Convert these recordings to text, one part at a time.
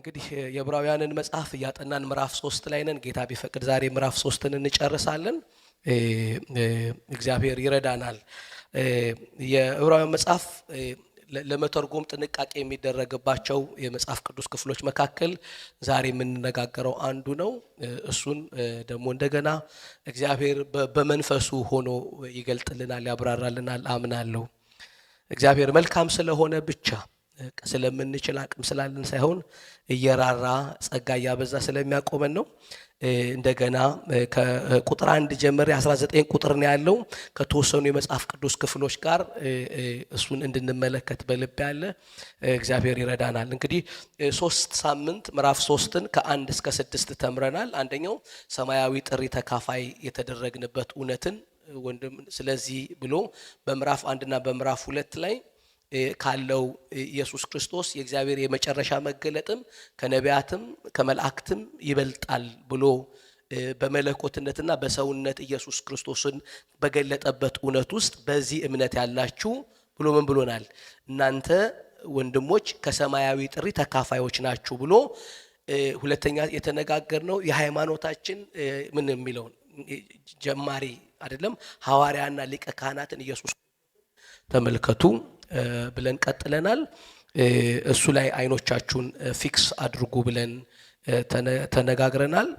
እንግዲህ የዕብራውያንን መጽሐፍ ያጠናን ምዕራፍ 3 ላይ ነን። ጌታ ቢፈቅድ ዛሬ ምዕራፍ 3ን እንጨርሳለን። እግዚአብሔር ይረዳናል። የዕብራውያን መጽሐፍ ለመተርጎም ጥንቃቄ የሚደረግባቸው የመጽሐፍ ቅዱስ ክፍሎች መካከል ዛሬ የምንነጋገረው አንዱ ነው። እሱን ደግሞ እንደገና እግዚአብሔር በመንፈሱ ሆኖ ይገልጥልናል፣ ያብራራልናል አምናለሁ። እግዚአብሔር መልካም ስለሆነ ብቻ ስለምንችል አቅም ስላለን ሳይሆን እየራራ ጸጋ ያበዛ ስለሚያቆመን ነው። እንደገና ከቁጥር 1 ጀምሮ 19 ቁጥር ነው ያለው ከተወሰኑ የመጽሐፍ ቅዱስ ክፍሎች ጋር እሱን እንድንመለከት በልብ ያለ እግዚአብሔር ይረዳናል። እንግዲህ 3 ሳምንት ምዕራፍ 3ን ከ1 እስከ 6 ተምረናል። አንደኛው ሰማያዊ ጥሪ ተካፋይ የተደረግንበት እውነትን ወንድም ስለዚህ ብሎ በምዕራፍ 1 እና በምዕራፍ 2 ላይ ካለው ኢየሱስ ክርስቶስ የእግዚአብሔር የመጨረሻ መገለጥም ከነቢያትም ከመላእክትም ይበልጣል ብሎ በመለኮትነትና በሰውነት ኢየሱስ ክርስቶስን በገለጠበት እውነት ውስጥ በዚህ እምነት ያላችሁ ብሎ ምን ብሎናል? እናንተ ወንድሞች ከሰማያዊ ጥሪ ተካፋዮች ናችሁ ብሎ ሁለተኛ የተነጋገርነው የሃይማኖታችን ምን የሚለው ጀማሪ አይደለም ሐዋርያና ሊቀ ካህናትን ኢየሱስ ተመልከቱ ብለን ቀጥለናል። እሱ ላይ አይኖቻችሁን ፊክስ አድርጉ ብለን ተነጋግረናል።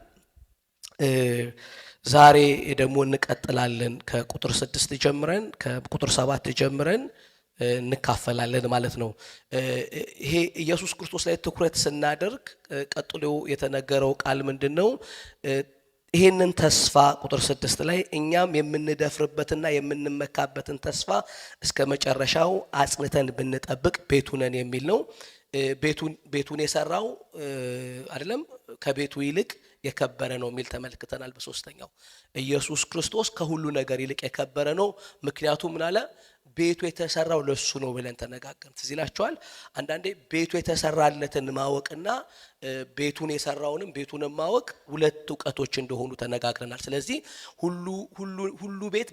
ዛሬ ደግሞ እንቀጥላለን። ከቁጥር 6 ጀምረን ከቁጥር 7 ጀምረን እንካፈላለን ማለት ነው። ይሄ ኢየሱስ ክርስቶስ ላይ ትኩረት ስናደርግ ቀጥሎ የተነገረው ቃል ምንድነው? ይሄንን ተስፋ ቁጥር 6 ላይ እኛም የምንደፍርበትና የምንመካበትን ተስፋ እስከ መጨረሻው አጽንተን ብንጠብቅ ቤቱ ነን የሚል ነው። ቤቱን የሰራው አይደለም ከቤቱ ይልቅ የከበረ ነው የሚል ተመልክተናል። በሶስተኛው ኢየሱስ ክርስቶስ ከሁሉ ነገር ይልቅ የከበረ ነው። ምክንያቱም ምን አለ? ቤቱ የተሰራው ለሱ ነው ብለን ተነጋገርን። ትዝ ይላችኋል። አንዳንዴ ቤቱ የተሰራለትን ማወቅና ቤቱን የሰራውንም ቤቱንም ማወቅ ሁለት ዕውቀቶች እንደሆኑ ተነጋግረናል። ስለዚህ ሁሉ ቤት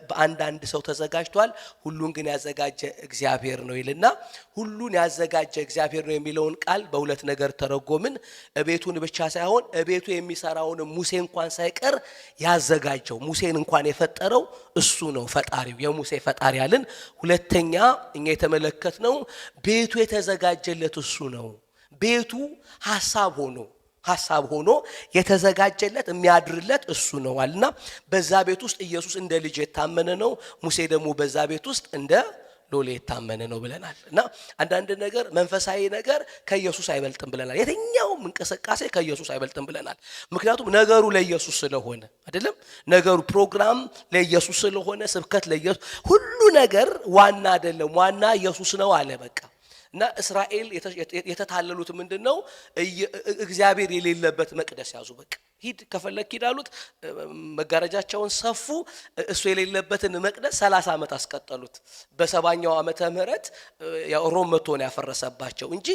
በአንዳንድ ሰው ተዘጋጅቷል፣ ሁሉን ግን ያዘጋጀ እግዚአብሔር ነው ይልና ሁሉን ያዘጋጀ እግዚአብሔር ነው የሚለውን ቃል በሁለት ነገር ተረጎምን። ቤቱን ብቻ ሳይሆን ቤቱ የሚሰራውን ሙሴ እንኳን ሳይቀር ያዘጋጀው ሙሴን እንኳን የፈጠረው እሱ ነው፣ ፈጣሪው የሙሴ ፈጣሪ ያልን። ሁለተኛ እኛ የተመለከትነው ቤቱ የተዘጋጀለት እሱ ነው። ቤቱ ሐሳብ ሆኖ የተዘጋጀለት የሚያድርለት እሱ ነው አለና በዛ ቤት ውስጥ ኢየሱስ እንደ ልጅ የታመነ ነው፣ ሙሴ ደግሞ በዛ ቤት ውስጥ እንደ ሎሌ የታመነ ነው ብለናል። እና አንዳንድ ነገር መንፈሳዊ ነገር ከኢየሱስ አይበልጥም ብለናል። የትኛውም እንቅስቃሴ ከኢየሱስ አይበልጥም ብለናል። ምክንያቱም ነገሩ ለኢየሱስ ስለሆነ አይደለም። ነገሩ ፕሮግራም ለኢየሱስ ስለሆነ ስብከት ለኢየሱስ፣ ሁሉ ነገር ዋና አይደለም፣ ዋና ኢየሱስ ነው አለ በቃ። እና እስራኤል የተታለሉት ምንድነው? እግዚአብሔር የሌለበት መቅደስ ያዙ። በቃ ሂድ ከፈለክ ሂድ አሉት። መጋረጃቸውን ሰፉ። እሱ የሌለበትን መቅደስ 30 ዓመት አስቀጠሉት። በ70ኛው ዓመተ ምህረት ሮም መጥቶ ነው ያፈረሰባቸው እንጂ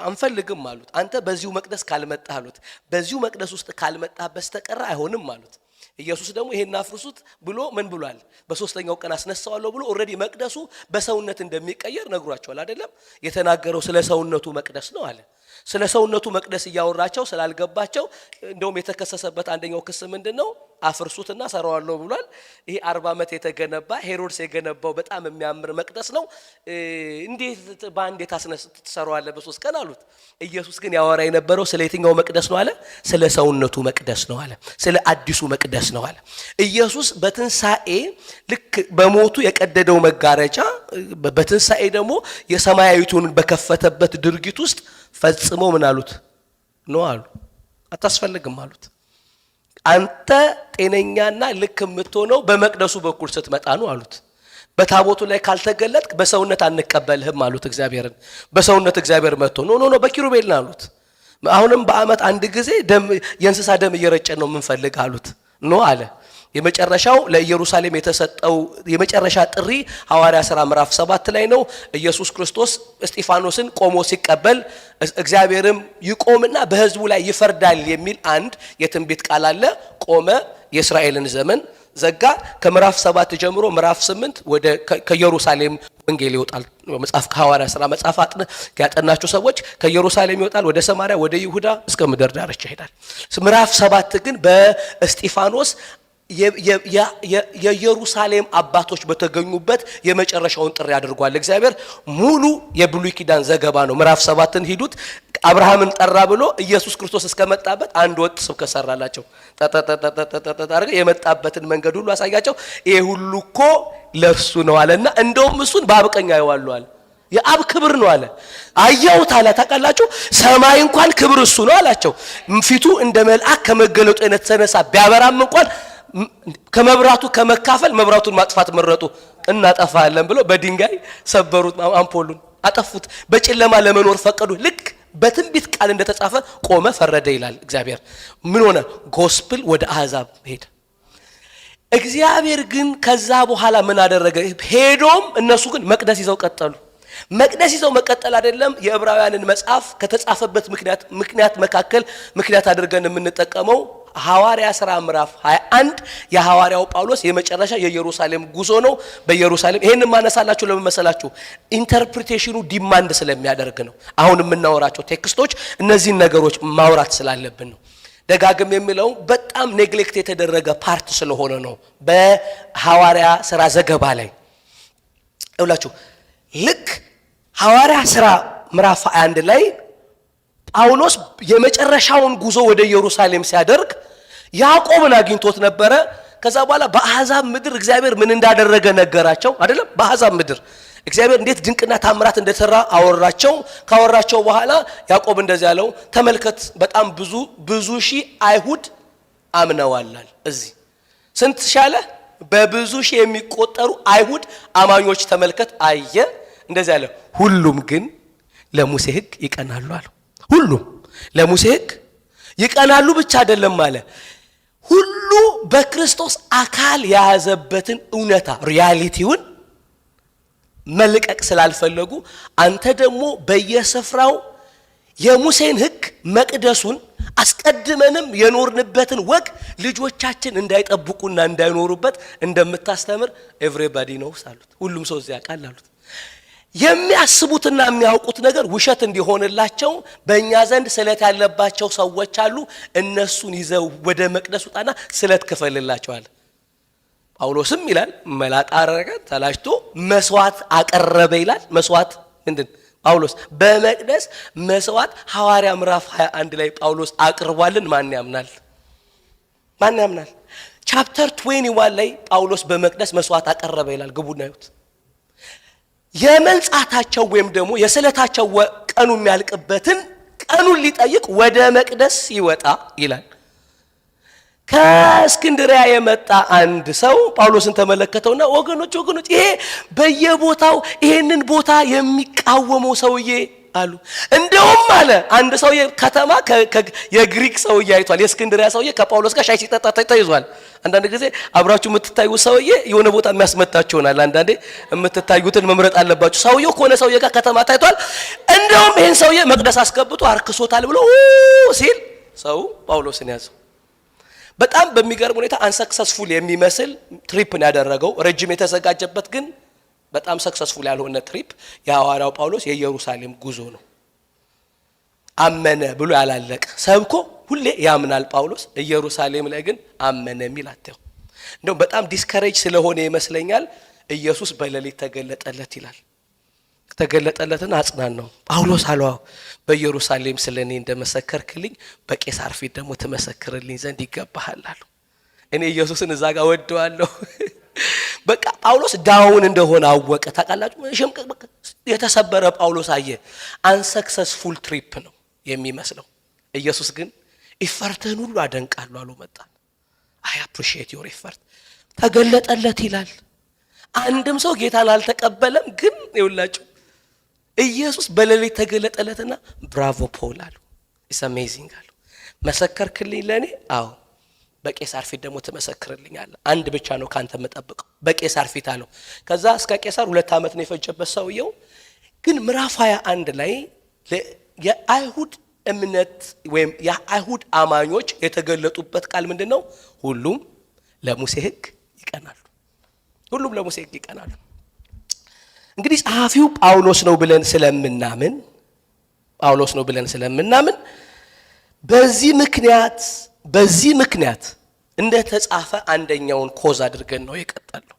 አንፈልግም አሉት። አንተ በዚሁ መቅደስ ካልመጣህ አሉት። በዚሁ መቅደስ ውስጥ ካልመጣህ በስተቀር አይሆንም አሉት። ኢየሱስ ደግሞ ይሄን አፍርሱት ብሎ ምን ብሏል? በሶስተኛው ቀን አስነሳዋለሁ ብሎ ኦሬዲ መቅደሱ በሰውነት እንደሚቀየር ነግሯቸዋል አይደለም። የተናገረው ስለ ሰውነቱ መቅደስ ነው አለ። ስለ ሰውነቱ መቅደስ እያወራቸው ስላልገባቸው እንደውም የተከሰሰበት አንደኛው ክስ ምንድነው? አፍርሱትና ሰራዋለሁ ብሏል። ይሄ 40 ዓመት የተገነባ ሄሮድስ የገነባው በጣም የሚያምር መቅደስ ነው። እንዴት ባንዴ ታሰራዋለህ በ3 ቀን አሉት። ኢየሱስ ግን ያወራ የነበረው ስለ የትኛው መቅደስ ነው አለ? ስለ ሰውነቱ መቅደስ ነው አለ። ስለ አዲሱ መቅደስ ነው አለ። ኢየሱስ በትንሳኤ ልክ በሞቱ የቀደደው መጋረጃ በትንሳኤ ደግሞ የሰማያዊቱን በከፈተበት ድርጊት ውስጥ ፈጽሞ ምን አሉት? ነው አሉ። አታስፈልግም አሉት። አንተ ጤነኛና ልክ የምትሆነው በመቅደሱ በኩል ስትመጣ ነው አሉት። በታቦቱ ላይ ካልተገለጥክ በሰውነት አንቀበልህም አሉት እግዚአብሔርን። በሰውነት እግዚአብሔር መጥቶ ኖ በኪሩቤል ነው አሉት። አሁንም በአመት አንድ ጊዜ የእንስሳ ደም እየረጨን ነው የምንፈልግ አሉት። ኖ አለ። የመጨረሻው ለኢየሩሳሌም የተሰጠው የመጨረሻ ጥሪ ሐዋርያ ሥራ ምዕራፍ 7 ላይ ነው። ኢየሱስ ክርስቶስ እስጢፋኖስን ቆሞ ሲቀበል እግዚአብሔርም ይቆምና በሕዝቡ ላይ ይፈርዳል የሚል አንድ የትንቢት ቃል አለ። ቆመ፣ የእስራኤልን ዘመን ዘጋ። ከምዕራፍ 7 ጀምሮ ምዕራፍ 8 ወደ ከኢየሩሳሌም ወንጌል ይወጣል። መጽሐፍ ሐዋርያት ሥራ መጽሐፍ ያጠናችሁ ሰዎች ከኢየሩሳሌም ይወጣል ወደ ሰማርያ ወደ ይሁዳ እስከ ምድር ዳርቻ ይሄዳል። ምዕራፍ 7 ግን በእስጢፋኖስ የኢየሩሳሌም አባቶች በተገኙበት የመጨረሻውን ጥሪ አድርጓል። እግዚአብሔር ሙሉ የብሉይ ኪዳን ዘገባ ነው። ምዕራፍ 7ን ሂዱት። አብርሃምን ጠራ ብሎ ኢየሱስ ክርስቶስ እስከመጣበት አንድ ወጥ ስብከት ሰራላቸው። አረገ የመጣበትን መንገድ ሁሉ አሳያቸው። ይሄ ሁሉ እኮ ለእርሱ ነው አለና እንደውም እሱን በአብቀኛ ያዋለዋል። የአብ ክብር ነው አለ። አየሁት አለ። ታውቃላችሁ ሰማይ እንኳን ክብር እሱ ነው አላቸው። ፊቱ እንደ መልአክ ከመገለጡ የተነሳ ቢያበራም እንኳን ከመብራቱ ከመካፈል መብራቱን ማጥፋት መረጡ። እናጠፋለን ብሎ በድንጋይ ሰበሩት፣ አምፖሉን አጠፉት። በጨለማ ለመኖር ፈቀዱ። ልክ በትንቢት ቃል እንደተጻፈ ቆመ፣ ፈረደ ይላል እግዚአብሔር። ምን ሆነ? ጎስፕል ወደ አሕዛብ ሄደ። እግዚአብሔር ግን ከዛ በኋላ ምን አደረገ? ሄዶም እነሱ ግን መቅደስ ይዘው ቀጠሉ። መቅደስ ይዘው መቀጠል አይደለም የዕብራውያንን መጽሐፍ ከተጻፈበት ምክንያት መካከል ምክንያት አድርገን የምንጠቀመው ሐዋርያ ሥራ ምዕራፍ 21 የሐዋርያው ጳውሎስ የመጨረሻ የኢየሩሳሌም ጉዞ ነው። በኢየሩሳሌም ይሄንን ማነሳላችሁ ለምን መሰላችሁ? ኢንተርፕሪቴሽኑ ዲማንድ ስለሚያደርግ ነው። አሁን የምናወራቸው ቴክስቶች እነዚህን ነገሮች ማውራት ስላለብን ነው። ደጋግም የሚለው በጣም ኔግሌክት የተደረገ ፓርት ስለሆነ ነው። በሐዋርያ ሥራ ዘገባ ላይ ይውላችሁ ልክ ሐዋርያ ሥራ ምዕራፍ 21 ላይ ጳውሎስ የመጨረሻውን ጉዞ ወደ ኢየሩሳሌም ሲያደርግ ያዕቆብን አግኝቶት ነበረ። ከዛ በኋላ በአሕዛብ ምድር እግዚአብሔር ምን እንዳደረገ ነገራቸው። አይደለም በአሕዛብ ምድር እግዚአብሔር እንዴት ድንቅና ታምራት እንደሰራ አወራቸው። ካወራቸው በኋላ ያዕቆብ እንደዚህ ያለው ተመልከት፣ በጣም ብዙ ሺህ አይሁድ አምነዋላል። እዚህ ስንት ሻለ? በብዙ ሺህ የሚቆጠሩ አይሁድ አማኞች ተመልከት አየ። እንደዚህ ያለ ሁሉም ግን ለሙሴ ሕግ ይቀናሉ አለ። ሁሉም ለሙሴ ሕግ ይቀናሉ ብቻ አይደለም አለ፣ ሁሉ በክርስቶስ አካል የያዘበትን እውነታ ሪያሊቲውን መልቀቅ ስላልፈለጉ አንተ ደግሞ በየስፍራው የሙሴን ሕግ መቅደሱን አስቀድመንም የኖርንበትን ወግ ልጆቻችን እንዳይጠብቁና እንዳይኖሩበት እንደምታስተምር ኤቭሪባዲ ኖውስ አሉት። ሁሉም ሰው እዚያ ቃል አሉት። የሚያስቡትና የሚያውቁት ነገር ውሸት እንዲሆንላቸው በእኛ ዘንድ ስለት ያለባቸው ሰዎች አሉ። እነሱን ይዘው ወደ መቅደስ ውጣና ስለት ክፈልላቸዋል። ጳውሎስም ይላል መላጣ አረገ፣ ተላጭቶ መስዋዕት አቀረበ ይላል። መስዋዕት ምንድን? ጳውሎስ በመቅደስ መስዋዕት ሐዋርያ ምዕራፍ 21 ላይ ጳውሎስ አቅርቧልን። ማን ያምናል? ማን ያምናል? ቻፕተር 21 ላይ ጳውሎስ በመቅደስ መስዋዕት አቀረበ ይላል። ግቡና ይሁት የመንጻታቸው ወይም ደግሞ የስለታቸው ቀኑ የሚያልቅበትን ቀኑን ሊጠይቅ ወደ መቅደስ ይወጣ ይላል። ከእስክንድሪያ የመጣ አንድ ሰው ጳውሎስን ተመለከተውና ወገኖች ይሄ በየቦታው ይሄንን ቦታ የሚቃወመው ሰውዬ አሉ። እንደውም አለ አንድ ሰውዬ ከተማ የግሪክ ሰውዬ አይቷል። የእስክንድሪያ ሰውዬ ከጳውሎስ ጋር ሻይ ሲጠጣ ተይዟል። አንዳንድ ጊዜ አብራችሁ የምትታዩ ሰውዬ የሆነ ቦታ የሚያስመጣችሁናል። አንዳንዴ የምትታዩትን መምረጥ አለባችሁ። ሰውዬው ከሆነ ሰውዬ ጋር ከተማ ታይቷል። እንደውም ይሄን ሰውዬ መቅደስ አስገብቶ አርክሶታል ብሎ ሲል ሰው ጳውሎስን ያዘው። በጣም በሚገርም ሁኔታ አንሰክሰስፉል የሚመስል ትሪፕን ያደረገው ረጅም የተዘጋጀበት ግን በጣም ሰክሰስፉል ያልሆነ ትሪፕ የሐዋርያው ጳውሎስ የኢየሩሳሌም ጉዞ ነው። አመነ ብሎ ያላለቀ ሰብኮ ሁሌ ያምናል ጳውሎስ፣ ኢየሩሳሌም ላይ ግን አመነ የሚል አተው። እንደውም በጣም ዲስከሬጅ ስለሆነ ይመስለኛል ኢየሱስ በሌሊት ተገለጠለት ይላል። ተገለጠለትና አጽናናው። ጳውሎስ አለው በኢየሩሳሌም ስለኔ እንደመሰከርክልኝ በቄሳር ፊት ደግሞ ትመሰክርልኝ ዘንድ ይገባሃል አሉ። እኔ ኢየሱስን እዛ ጋር ወደዋለሁ። በቃ ጳውሎስ ዳውን እንደሆነ አወቀ። ታውቃላችሁ የተሰበረ ጳውሎስ አየ። አንሰክሰስፉል ትሪፕ ነው የሚመስለው። ኢየሱስ ግን ኢፈርትህን ሁሉ አደንቃለሁ አሉ። መጣ አይ አፕሪሺየት ዮር ኢፈርት። ተገለጠለት ይላል። አንድም ሰው ጌታን አልተቀበለም። ግን ይውላችሁ ኢየሱስ በሌሊት ተገለጠለትና ብራቮ ፖል አሉ። ኢትስ አሜዚንግ አሉ። መሰከርክልኝ ለኔ? አዎ በቄሳር ፊት ደግሞ ትመሰክርልኛለህ። አንድ ብቻ ነው ካንተ መጠብቀው በቄሳር ፊት አለው። ከዛ እስከ ቄሳር 2 ዓመት ነው የፈጀበት ሰውየው። ግን ምዕራፍ 21 ላይ የአይሁድ እምነት ወይም የአይሁድ አማኞች የተገለጡበት ቃል ምንድነው? ሁሉም ለሙሴ ሕግ ይቀናሉ። ሁሉም ለሙሴ ሕግ ይቀናሉ። እንግዲህ ጸሐፊው ጳውሎስ ነው ብለን ስለምናምን በዚህ ምክንያት እንደተጻፈ አንደኛውን ኮዝ አድርገን ነው የቀጠልነው።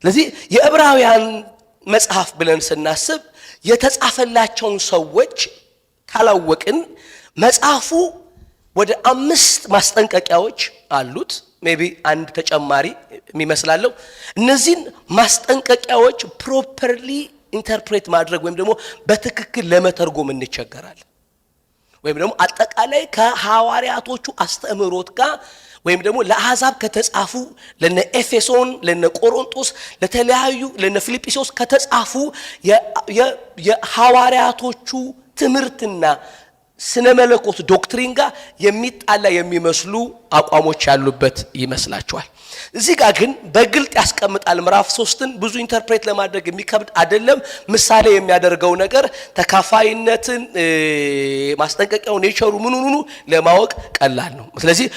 ስለዚህ የዕብራውያን መጽሐፍ ብለን ስናስብ የተጻፈላቸውን ሰዎች ካላወቅን መጽሐፉ ወደ 5 ማስጠንቀቂያዎች አሉት። ሜቢ አንድ ተጨማሪ የሚመስላለው እነዚህን ማስጠንቀቂያዎች ፕሮፐርሊ ኢንተርፕሬት ማድረግ ወይም ደግሞ በትክክል ለመተርጎም እንቸገራለን። ወይም ደግሞ አጠቃላይ ከሐዋርያቶቹ አስተምህሮት ጋር ወይም ደግሞ ለአሕዛብ ከተጻፉ ለነ ኤፌሶን፣ ለነ ቆሮንቶስ፣ ለተለያዩ ለነ ፊልጵስዩስ ከተጻፉ የሐዋርያቶቹ ትምህርትና ስነ መለኮት ዶክትሪን ጋር የሚጣላ የሚመስሉ አቋሞች ያሉበት ይመስላችኋል። እዚህ ጋር ግን በግልጥ ያስቀምጣል። ምዕራፍ 3ን ብዙ ኢንተርፕሬት ለማድረግ የሚከብድ አይደለም። ምሳሌ የሚያደርገው ነገር ተካፋይነትን ማስጠንቀቂያው ኔቸሩ ምኑኑ ለማወቅ ቀላል ነው። ስለዚህ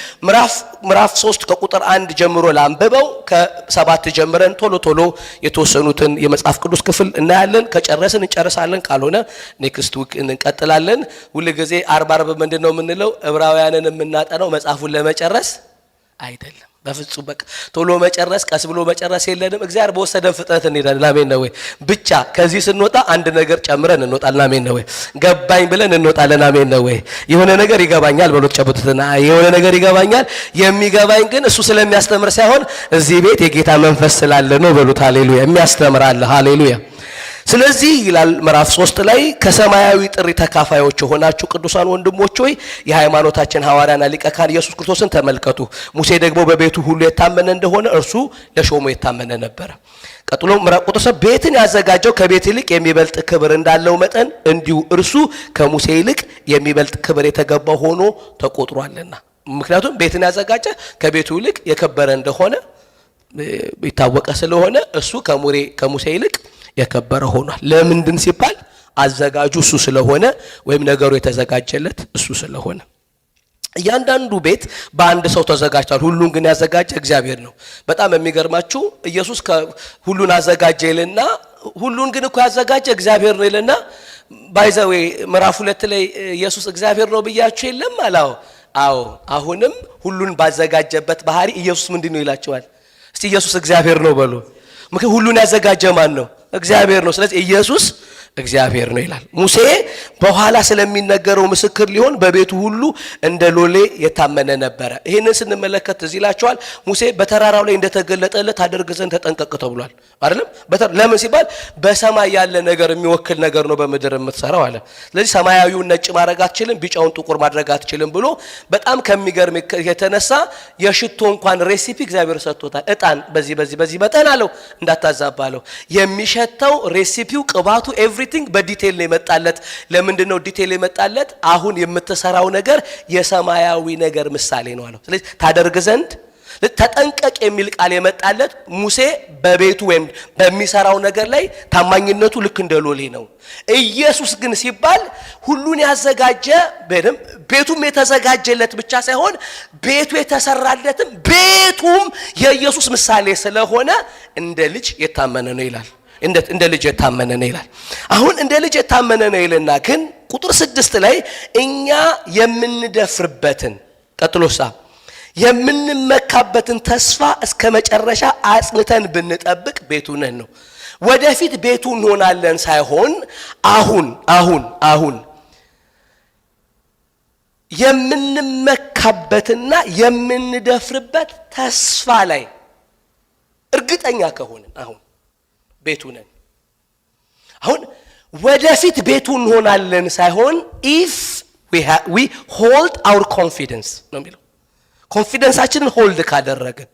ምዕራፍ 3 ከቁጥር 1 ጀምሮ ላንበበው፣ ከ7 ጀምረን ቶሎ የተወሰኑትን የመጽሐፍ ቅዱስ ክፍል እናያለን። ከጨረስን እንጨርሳለን፣ ካልሆነ ኔክስት ዊክ እንቀጥላለን። ሁሉ ጊዜ አርብ ምንድነው የምንለው? ዕብራውያንን የምናጠናው መጽሐፉን ለመጨረስ አይደለም። በፍጹም በቃ ቶሎ መጨረስ ቀስ ብሎ መጨረስ የለንም። እግዚአብሔር በወሰደን ፍጥነት እንሄዳለን። አሜን ነው ወይ? ብቻ ከዚህ ስንወጣ አንድ ነገር ጨምረን እንወጣለን። አሜን ነው ወይ? ገባኝ ብለን እንወጣለን። አሜን ነው ወይ? የሆነ ነገር ይገባኛል በሎት ጨብጡትና፣ የሆነ ነገር ይገባኛል። የሚገባኝ ግን እሱ ስለሚያስተምር ሳይሆን እዚህ ቤት የጌታ መንፈስ ስላለ ነው በሉት። ሃሌሉያ! የሚያስተምራል። ሃሌሉያ! ስለዚህ ይላል ምዕራፍ 3 ላይ ከሰማያዊ ጥሪ ተካፋዮች ሆናችሁ ቅዱሳን ወንድሞች ሆይ የሃይማኖታችን ሐዋርያና ሊቀ ካህን ኢየሱስ ክርስቶስን ተመልከቱ። ሙሴ ደግሞ በቤቱ ሁሉ የታመነ እንደሆነ እርሱ ለሾሙ የታመነ ነበር። ቀጥሎ ምዕራፍ ቁጥር 7 ቤትን ያዘጋጀው ከቤት ይልቅ የሚበልጥ ክብር እንዳለው መጠን እንዲሁ እርሱ ከሙሴ ይልቅ የሚበልጥ ክብር የተገባው ሆኖ ተቆጥሯልና። ምክንያቱም ቤትን ያዘጋጀ ከቤቱ ይልቅ የከበረ እንደሆነ ይታወቀ ስለሆነ እሱ ከሙሴ ይልቅ የከበረ ሆኗል። ለምንድን ሲባል አዘጋጁ እሱ ስለሆነ ወይም ነገሩ የተዘጋጀለት እሱ ስለሆነ። እያንዳንዱ ቤት በአንድ ሰው ተዘጋጅቷል። ሁሉን ግን ያዘጋጀ እግዚአብሔር ነው። በጣም የሚገርማችሁ ኢየሱስ ሁሉን አዘጋጀ ይልና ሁሉን ግን እኮ ያዘጋጀ እግዚአብሔር ነው ይልና ባይዘዌ ምዕራፍ 2 ላይ ኢየሱስ እግዚአብሔር ነው ብያችሁ የለም አላው? አዎ። አሁንም ሁሉን ባዘጋጀበት ባህሪ ኢየሱስ ምንድነው ይላቸዋል? እስቲ ኢየሱስ እግዚአብሔር ነው በሉ። ምክንያቱም ሁሉን ያዘጋጀ ማን ነው? እግዚአብሔር ነው። ስለዚህ ኢየሱስ እግዚአብሔር ነው ይላል። ሙሴ በኋላ ስለሚነገረው ምስክር ሊሆን በቤቱ ሁሉ እንደ ሎሌ የታመነ ነበረ። ይሄንን ስንመለከት እዚህ ይላችኋል ሙሴ በተራራው ላይ እንደተገለጠለት አደርግ ዘንድ ተጠንቀቅ ተብሏል አይደለም? ለምን ሲባል በሰማይ ያለ ነገር የሚወክል ነገር ነው በምድር የምትሰራው አለ። ስለዚህ ሰማያዊውን ነጭ ማድረግ አትችልም፣ ቢጫውን ጥቁር ማድረግ አትችልም ብሎ በጣም ከሚገርም የተነሳ የሽቶ እንኳን ሬሲፒ እግዚአብሔር ሰጥቶታል። እጣን በዚህ መጠን አለው እንዳታዛባለው። የሚሸተው ሬሲፒው ቅባቱ ኤቭሪቲንግ በዲቴል ነው የመጣለት። ለምንድን ነው ዲቴል የመጣለት? አሁን የምትሰራው ነገር የሰማያዊ ነገር ምሳሌ ነው አለው። ስለዚህ ታደርግ ዘንድ ተጠንቀቅ የሚል ቃል የመጣለት ሙሴ በቤቱ ወይም በሚሰራው ነገር ላይ ታማኝነቱ ልክ እንደ ሎሌ ነው። ኢየሱስ ግን ሲባል ሁሉን ያዘጋጀ ቤቱም የተዘጋጀለት ብቻ ሳይሆን ቤቱ የተሰራለትም ቤቱም የኢየሱስ ምሳሌ ስለሆነ እንደ ልጅ የታመነ ነው ይላል። እንደ ልጅ የታመነ ነው ይላል። አሁን እንደ ልጅ የታመነ ነው ይልና ግን ቁጥር 6 ላይ እኛ የምንደፍርበትን ቀጥሎሳ የምንመካበትን ተስፋ እስከ መጨረሻ አጽንተን ብንጠብቅ ቤቱ ነን ነው። ወደፊት ቤቱ እንሆናለን ሳይሆን አሁን የምንመካበትና የምንደፍርበት ተስፋ ላይ እርግጠኛ ከሆንን አሁን ቤቱ ነን። አሁን ወደፊት ቤቱ እንሆናለን ሳይሆን if we hold our confidence ነው የሚለው። ኮንፊደንሳችንን ሆልድ ካደረግን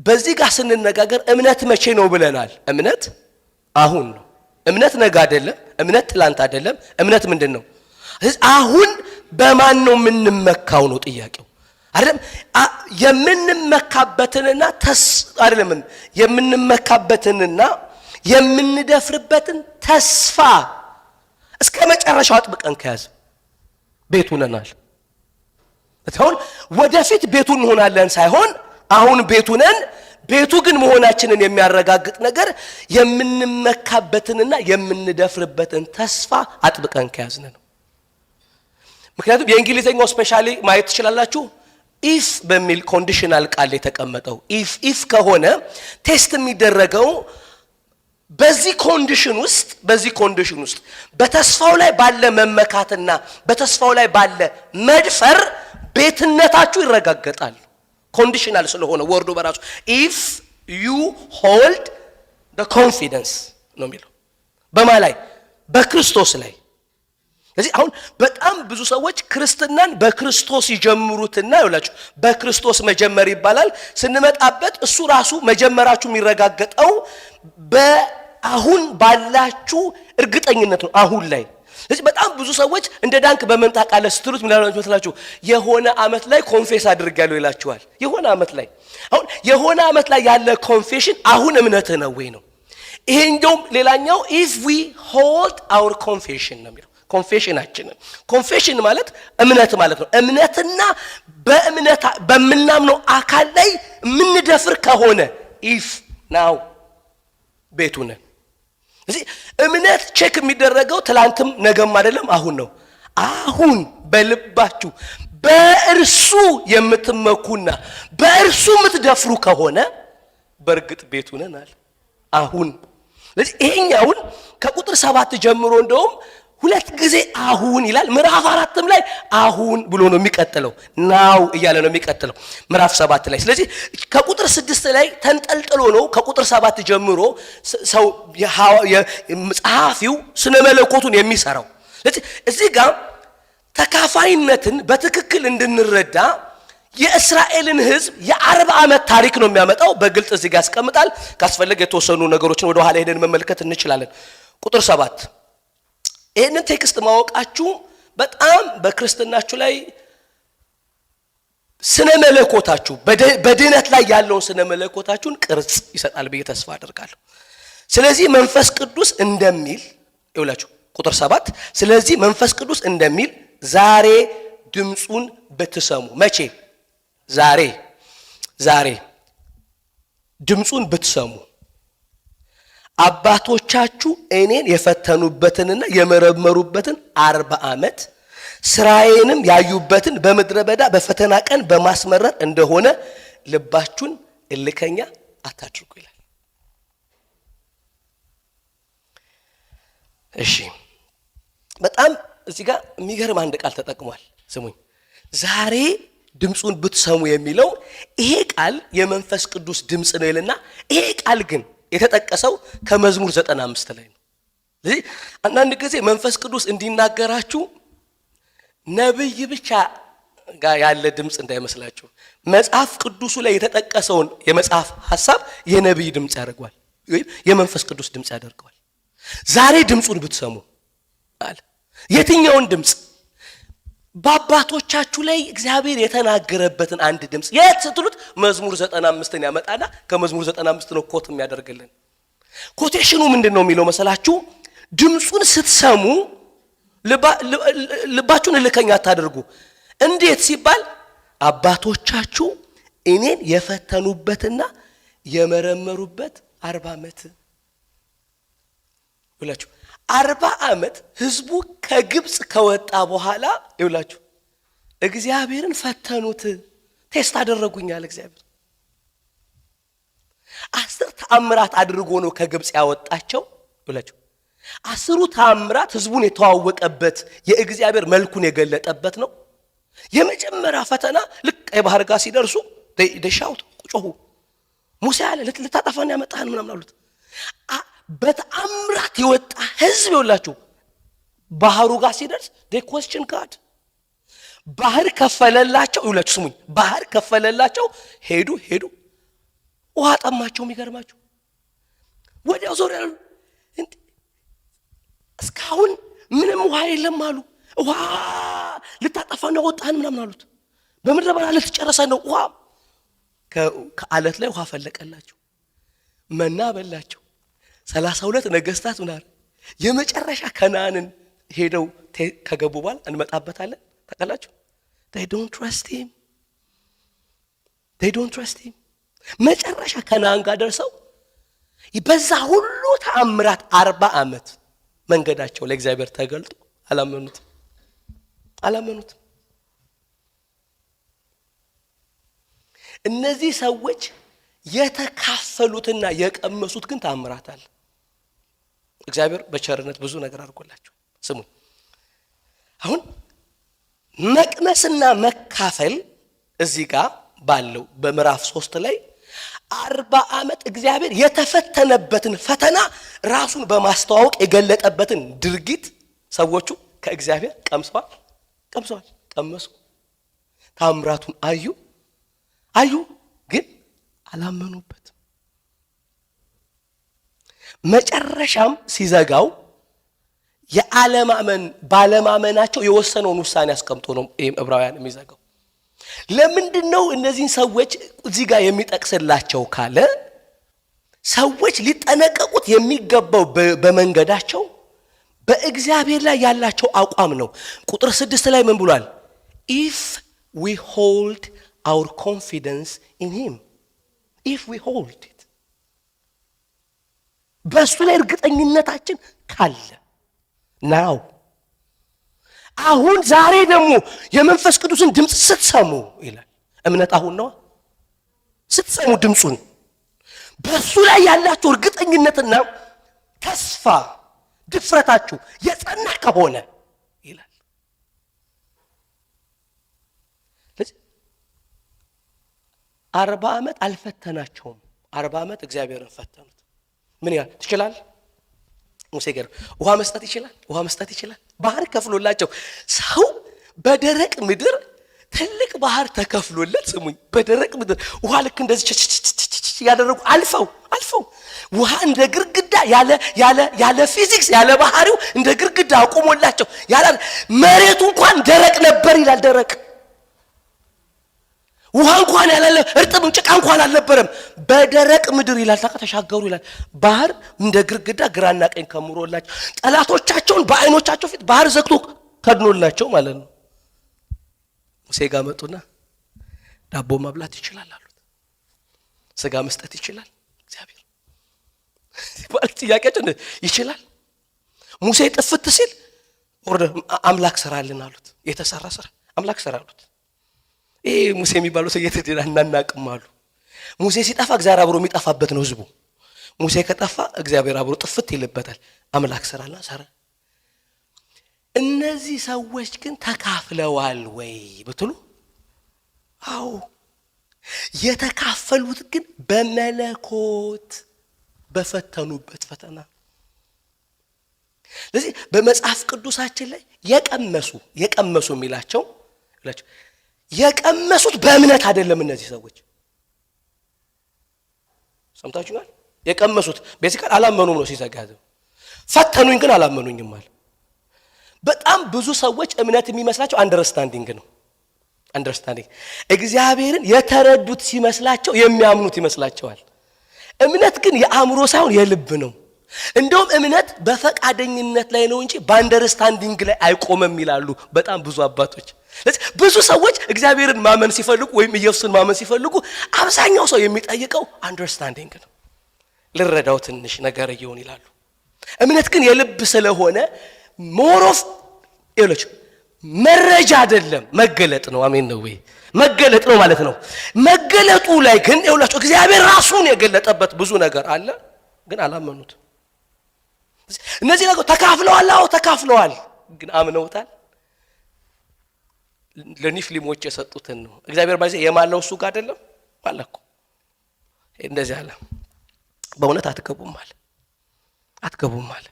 በዚህ ጋር ስንነጋገር እምነት መቼ ነው ብለናል? እምነት አሁን ነው። እምነት ነገ አይደለም። እምነት ትላንት አይደለም። እምነት ምንድን ነው? አሁን በማን ነው የምንመካው ነው ጥያቄው አይደለም? የምንመካበትንና የምንመካበትንና የምንደፍርበትን ተስፋ እስከ መጨረሻው አጥብቀን ከያዝ ቤቱ ነናል። አሁን ወደፊት ቤቱ እንሆናለን ሳይሆን አሁን ቤቱ ነን። ቤቱ ግን መሆናችንን የሚያረጋግጥ ነገር የምንመካበትንና የምንደፍርበትን ተስፋ አጥብቀን ከያዝን ነው። ምክንያቱም የእንግሊዘኛው ስፔሻሊ ማየት ትችላላችሁ ኢፍ በሚል ኮንዲሽናል ቃል የተቀመጠው ኢፍ ከሆነ ቴስት የሚደረገው በዚህ ኮንዲሽን ውስጥ በተስፋው ላይ ባለ መመካትና በተስፋው ላይ ባለ መድፈር ቤትነታችሁ ይረጋገጣል። ኮንዲሽናል ስለሆነ ወርዱ በራሱ if you hold the confidence ነው የሚለው በማላይ በክርስቶስ ላይ። ስለዚህ አሁን በጣም ብዙ ሰዎች ክርስትናን በክርስቶስ ይጀምሩትና ይላችሁ በክርስቶስ መጀመር ይባላል። ስንመጣበት እሱ ራሱ መጀመራችሁ የሚረጋገጠው በአሁን ባላችሁ እርግጠኝነት ነው አሁን ላይ። ስለዚህ በጣም ብዙ ሰዎች እንደ ዳንክ በመንጣቃለ ስትሉት ምን ያላችሁ መስላችሁ የሆነ አመት ላይ ኮንፌስ አድርጋለሁ ይላችኋል። የሆነ አመት ላይ አሁን የሆነ አመት ላይ ያለ ኮንፌሽን አሁን እምነትህ ነው ወይ ነው። ይሄኛውም ሌላኛው if we hold our confession ነው የሚለው ኮንፌሽናችንን። ኮንፌሽን ማለት እምነት ማለት ነው። እምነትና በእምነት በመናምነው አካል ላይ የምንደፍር ከሆነ if now ቤቱ ነን። ስለዚህ እምነት ቼክ የሚደረገው ትላንትም ነገም አይደለም አሁን ነው። አሁን በልባችሁ በእርሱ የምትመኩና በእርሱ የምትደፍሩ ከሆነ በእርግጥ ቤቱ ነን አለ አሁን። ስለዚህ ይሄኛውን ከቁጥር 7 ጀምሮ እንደውም ሁለት ጊዜ አሁን ይላል። ምዕራፍ 4ም ላይ አሁን ብሎ ነው የሚቀጥለው ናው እያለ ነው የሚቀጥለው ምዕራፍ 7 ላይ። ስለዚህ ከቁጥር 6 ላይ ተንጠልጥሎ ነው ከቁጥር 7 ጀምሮ ሰው ጸሐፊው ስነ መለኮቱን የሚሰራው። ስለዚህ እዚህ ጋር ተካፋይነትን በትክክል እንድንረዳ የእስራኤልን ሕዝብ የ40 ዓመት ታሪክ ነው የሚያመጣው በግልጽ እዚህ ጋር ያስቀምጣል። ካስፈለገ የተወሰኑ ነገሮችን ወደ ኋላ ሄደን መመልከት እንችላለን። ቁጥር 7 ይህንን ቴክስት ማወቃችሁ በጣም በክርስትናችሁ ላይ ስነ መለኮታችሁ በድነት ላይ ያለውን ስነ መለኮታችሁን ቅርጽ ይሰጣል ብዬ ተስፋ አደርጋለሁ። ስለዚህ መንፈስ ቅዱስ እንደሚል ይውላችሁ ቁጥር 7 ስለዚህ መንፈስ ቅዱስ እንደሚል ዛሬ ድምጹን ብትሰሙ መቼ ዛሬ ድምጹን ብትሰሙ አባቶቻችሁ እኔን የፈተኑበትንና የመረመሩበትን 40 ዓመት ስራዬንም ያዩበትን በምድረ በዳ በፈተና ቀን በማስመረር እንደሆነ ልባችሁን እልከኛ አታድርጉ ይላል። እሺ በጣም እዚህ ጋር የሚገርም አንድ ቃል ተጠቅሟል። ስሙኝ ዛሬ ድምጹን ብትሰሙ የሚለው ይሄ ቃል የመንፈስ ቅዱስ ድምጽ ነው ይልና ይሄ ቃል ግን የተጠቀሰው ከመዝሙር 95 ላይ ነው። ስለዚህ አንዳንድ ጊዜ መንፈስ ቅዱስ እንዲናገራችሁ ነብይ ብቻ ጋር ያለ ድምጽ እንዳይመስላችሁ መጽሐፍ ቅዱሱ ላይ የተጠቀሰውን የመጽሐፍ ሐሳብ የነብይ ድምጽ ያደርገዋል ወይ የመንፈስ ቅዱስ ድምጽ ያደርገዋል። ዛሬ ድምጹን ብትሰሙ አለ። የትኛውን ድምጽ? በአባቶቻችሁ ላይ እግዚአብሔር የተናገረበትን አንድ ድምጽ የት ስትሉት መዝሙር 95ን ያመጣና ከመዝሙር 95 ነው ኮት የሚያደርግልን። ኮቴሽኑ ምንድነው የሚለው መሰላችሁ? ድምጹን ስትሰሙ ልባችሁን እልከኛ አታድርጉ። እንዴት ሲባል አባቶቻችሁ እኔን የፈተኑበትና የመረመሩበት 40 ዓመት ብላችሁ 40 ዓመት ህዝቡ ከግብጽ ከወጣ በኋላ ይውላችሁ እግዚአብሔርን ፈተኑት፣ ቴስት አደረጉኛል። እግዚአብሔር 10 ተአምራት አድርጎ ነው ከግብጽ ያወጣቸው ይውላችሁ 10ሩ ተአምራት ህዝቡን የተዋወቀበት የእግዚአብሔር መልኩን የገለጠበት ነው። የመጀመሪያ ፈተና ልክ የባህር ጋር ሲደርሱ ደሻውት ጮሁ። ሙሴ አለ ልታጠፋን ያመጣህን ምናምን አሉት። በተአምራት የወጣ ህዝብ ይውላችሁ ባህሩ ጋር ሲደርስ they question God ባህር ከፈለላቸው ይውላችሁ ስሙኝ ባህር ከፈለላቸው ሄዱ ውሃ ጠማቸው። የሚገርማችሁ ወዲያው ዞር ያሉ እስካሁን ምንም ውሃ የለም አሉ። ውሃ ልታጠፋን ያወጣህን ምናምን አሉት። በምድረ በዳ ልትጨርሰን ነው። ውሃ ከአለት ላይ ውሃ ፈለቀላቸው፣ መና በላቸው። 32 ነገስታት ምናምን የመጨረሻ ከነዓንን ሄደው ከገቡ በኋላ እንመጣበታለን። ታውቃላችሁ they don't trust him መጨረሻ ከነዓን ጋር ደርሰው በዛ ሁሉ ተአምራት 40 ዓመት መንገዳቸው ለእግዚአብሔር ተገልጦ አላመኑት። እነዚህ ሰዎች የተካፈሉትና የቀመሱት ግን ተአምራት አለ። እግዚአብሔር በቸርነት ብዙ ነገር አድርጎላቸው። ስሙ አሁን መቅመስና መካፈል እዚህ ጋር ባለው በምዕራፍ 3 ላይ 40 ዓመት እግዚአብሔር የተፈተነበትን ፈተና ራሱን በማስተዋወቅ የገለጠበትን ድርጊት ሰዎቹ ከእግዚአብሔር ቀመሱ፣ ተአምራቱን አዩ ግን አላመኑበትም። መጨረሻም ሲዘጋው የዓለማመን ባለማመናቸው የወሰነውን ውሳኔ አስቀምጦ ነው ዕብራውያን የሚዘጋው። ለምንድነው እነዚህን ሰዎች እዚህ ጋር የሚጠቅስላቸው ካለ ሰዎች ሊጠነቀቁት የሚገባው በመንገዳቸው በእግዚአብሔር ላይ ያላቸው አቋም ነው። ቁጥር 6 ላይ ምን ብሏል? if we hold our confidence in him, if we hold it, በሱ ላይ እርግጠኝነታችን ካለ ናው አሁን ዛሬ ደግሞ የመንፈስ ቅዱስን ድምጽ ስትሰሙ ይላል። እምነት አሁን ነው ስትሰሙ ድምጹን በሱ ላይ ያላችሁ እርግጠኝነትና ተስፋ ድፍረታችሁ የጸና ከሆነ ይላል። ለዚህ 40 ዓመት አልፈተናቸውም። 40 ዓመት እግዚአብሔርን ፈተኑት። ምን ያህል ትችላል? ሙሴ ገር ውሃ መስጠት ይችላል። ባህር ከፍሎላቸው ሰው በደረቅ ምድር ትልቅ ባህር ተከፍሎለት ስሙኝ፣ በደረቅ ምድር ውሃ ልክ እንደዚህ ያደረጉ አልፈው ውሃ እንደ ግርግዳ ያለ ፊዚክስ ያለ ባህሪው እንደ ግርግዳ አቆሞላቸው ያለ መሬቱ እንኳን ደረቅ ነበር ይላል። ደረቅ ውሃ እንኳን ያለ እርጥብ ጭቃ እንኳን አልነበረም። በደረቅ ምድር ይላል ተሻገሩ ይላል። ባህር እንደ ግርግዳ ግራና ቀኝ ከምሮላቸው ጠላቶቻቸውን በአይኖቻቸው ፊት ባህር ዘግቶ ከድኖላቸው ማለት ነው። ሙሴ ጋር መጡና ዳቦ ማብላት ይችላል አሉት። ስጋ መስጠት ይችላል እግዚአብሔር ባል ጥያቄያችን ይችላል። ሙሴ ጥፍት ሲል ወርደ አምላክ ሰራልን አሉት። የተሰራ ስራ አምላክ ሰራሉት። ሙሴ የሚባለው ሰው የተደና እናናቅም አሉ። ሙሴ ሲጠፋ እግዚአብሔር አብሮ የሚጠፋበት ነው ህዝቡ። ሙሴ ከጠፋ እግዚአብሔር አብሮ ጥፍት ይልበታል። አምላክ ሰራልና ሰራ። እነዚህ ሰዎች ግን ተካፍለዋል ወይ ብትሉ፣ አዎ የተካፈሉት ግን በመለኮት በፈተኑበት ፈተና። ስለዚህ በመጽሐፍ ቅዱሳችን ላይ የቀመሱ የሚላቸው የቀመሱት በእምነት አይደለም። እነዚህ ሰዎች ሰምታችኋል። የቀመሱት ቤዚካሊ አላመኑም ነው ሲዘጋዘው። ፈተኑኝ ግን አላመኑኝም ማለት። በጣም ብዙ ሰዎች እምነት የሚመስላቸው አንደርስታንዲንግ ነው። አንደርስታንዲንግ እግዚአብሔርን የተረዱት ሲመስላቸው የሚያምኑት ይመስላቸዋል። እምነት ግን የአእምሮ ሳይሆን የልብ ነው። እንደውም እምነት በፈቃደኝነት ላይ ነው እንጂ በአንደርስታንዲንግ ላይ አይቆምም ይላሉ በጣም ብዙ አባቶች። ስለዚህ ብዙ ሰዎች እግዚአብሔርን ማመን ሲፈልጉ ወይም ኢየሱስን ማመን ሲፈልጉ አብዛኛው ሰው የሚጠይቀው አንደርስታንዲንግ ነው። ልረዳው ትንሽ ነገር ይሁን ይላሉ። እምነት ግን የልብ ስለሆነ ሞሮፍ ይሉች መረጃ አይደለም መገለጥ ነው። አሜን ነው ወይ? መገለጥ ነው ማለት ነው። መገለጡ ላይ ግን ይኸውላችሁ እግዚአብሔር ራሱን የገለጠበት ብዙ ነገር አለ፣ ግን አላመኑት። እነዚህ ነገር ተካፍለዋል ግን አምነውታል። ለኒፍሊሞች የሰጡትን ነው። እግዚአብሔር ባይዘ የማለው እሱ ጋር አይደለም ማለኩ እንደዚህ አለ። በእውነት አትገቡም አለ።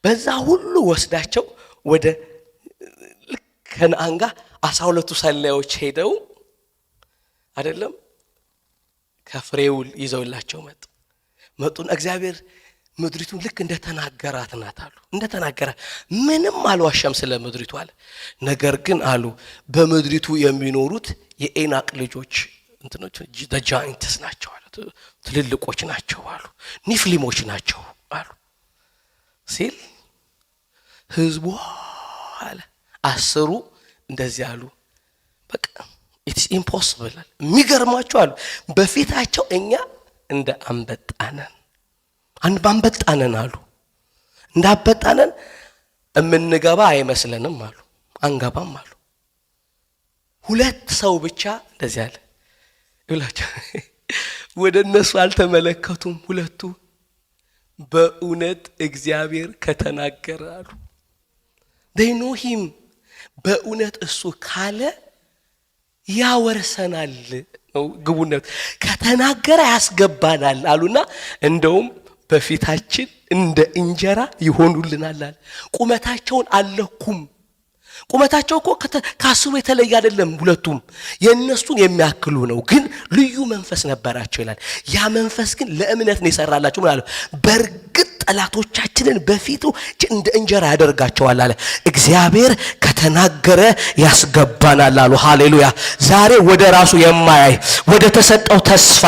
በዛ ሁሉ ወስዳቸው ወደ ከነዓን ጋር 12ቱ ሰላዮች ሄደው አይደለም ከፍሬው ይዘውላቸው መጡን። እግዚአብሔር ምድሪቱን ልክ እንደተናገራት ናት አሉ። እንደተናገራት ምንም አልዋሻም ስለ ምድሪቱ አለ። ነገር ግን አሉ በምድሪቱ የሚኖሩት የኤናቅ ልጆች እንትኖች ጃይንትስ ናቸው አሉ። ትልልቆች ናቸው አሉ። ኒፍሊሞች ናቸው አሉ ሲል ህዝቡ አለ 10 እንደዚህ አሉ። በቃ ኢትስ ኢምፖሲብል የሚገርማቸው አሉ በፊታቸው እኛ እንደ አንበጣነን አንባንበጣነን አሉ እንዳበጣነን እምንገባ አይመስለንም አሉ አንገባም አሉ ሁለት ሰው ብቻ እንደዚህ አለ ይላችሁ ወደ እነሱ አልተመለከቱም ሁለቱ በእውነት እግዚአብሔር ከተናገረ አሉ they know him በእውነት እሱ ካለ ያወርሰናል ነው ግቡነት ከተናገረ ያስገባናል አሉና እንደውም በፊታችን እንደ እንጀራ ይሆኑልናል አለ ቁመታቸውን አለኩም ቁመታቸው እኮ ካስሩ የተለየ አይደለም ሁለቱም የነሱን የሚያክሉ ነው ግን ልዩ መንፈስ ነበራቸው ይላል ያ መንፈስ ግን ለእምነት ነው ይሰራላችሁ ማለት በርግጥ ጠላቶቻችንን በፊቱ እንደ እንጀራ ያደርጋቸዋል አለ እግዚአብሔር ከተናገረ ያስገባናል አሉ ሃሌሉያ ዛሬ ወደ ራሱ የማያይ ወደ ተሰጠው ተስፋ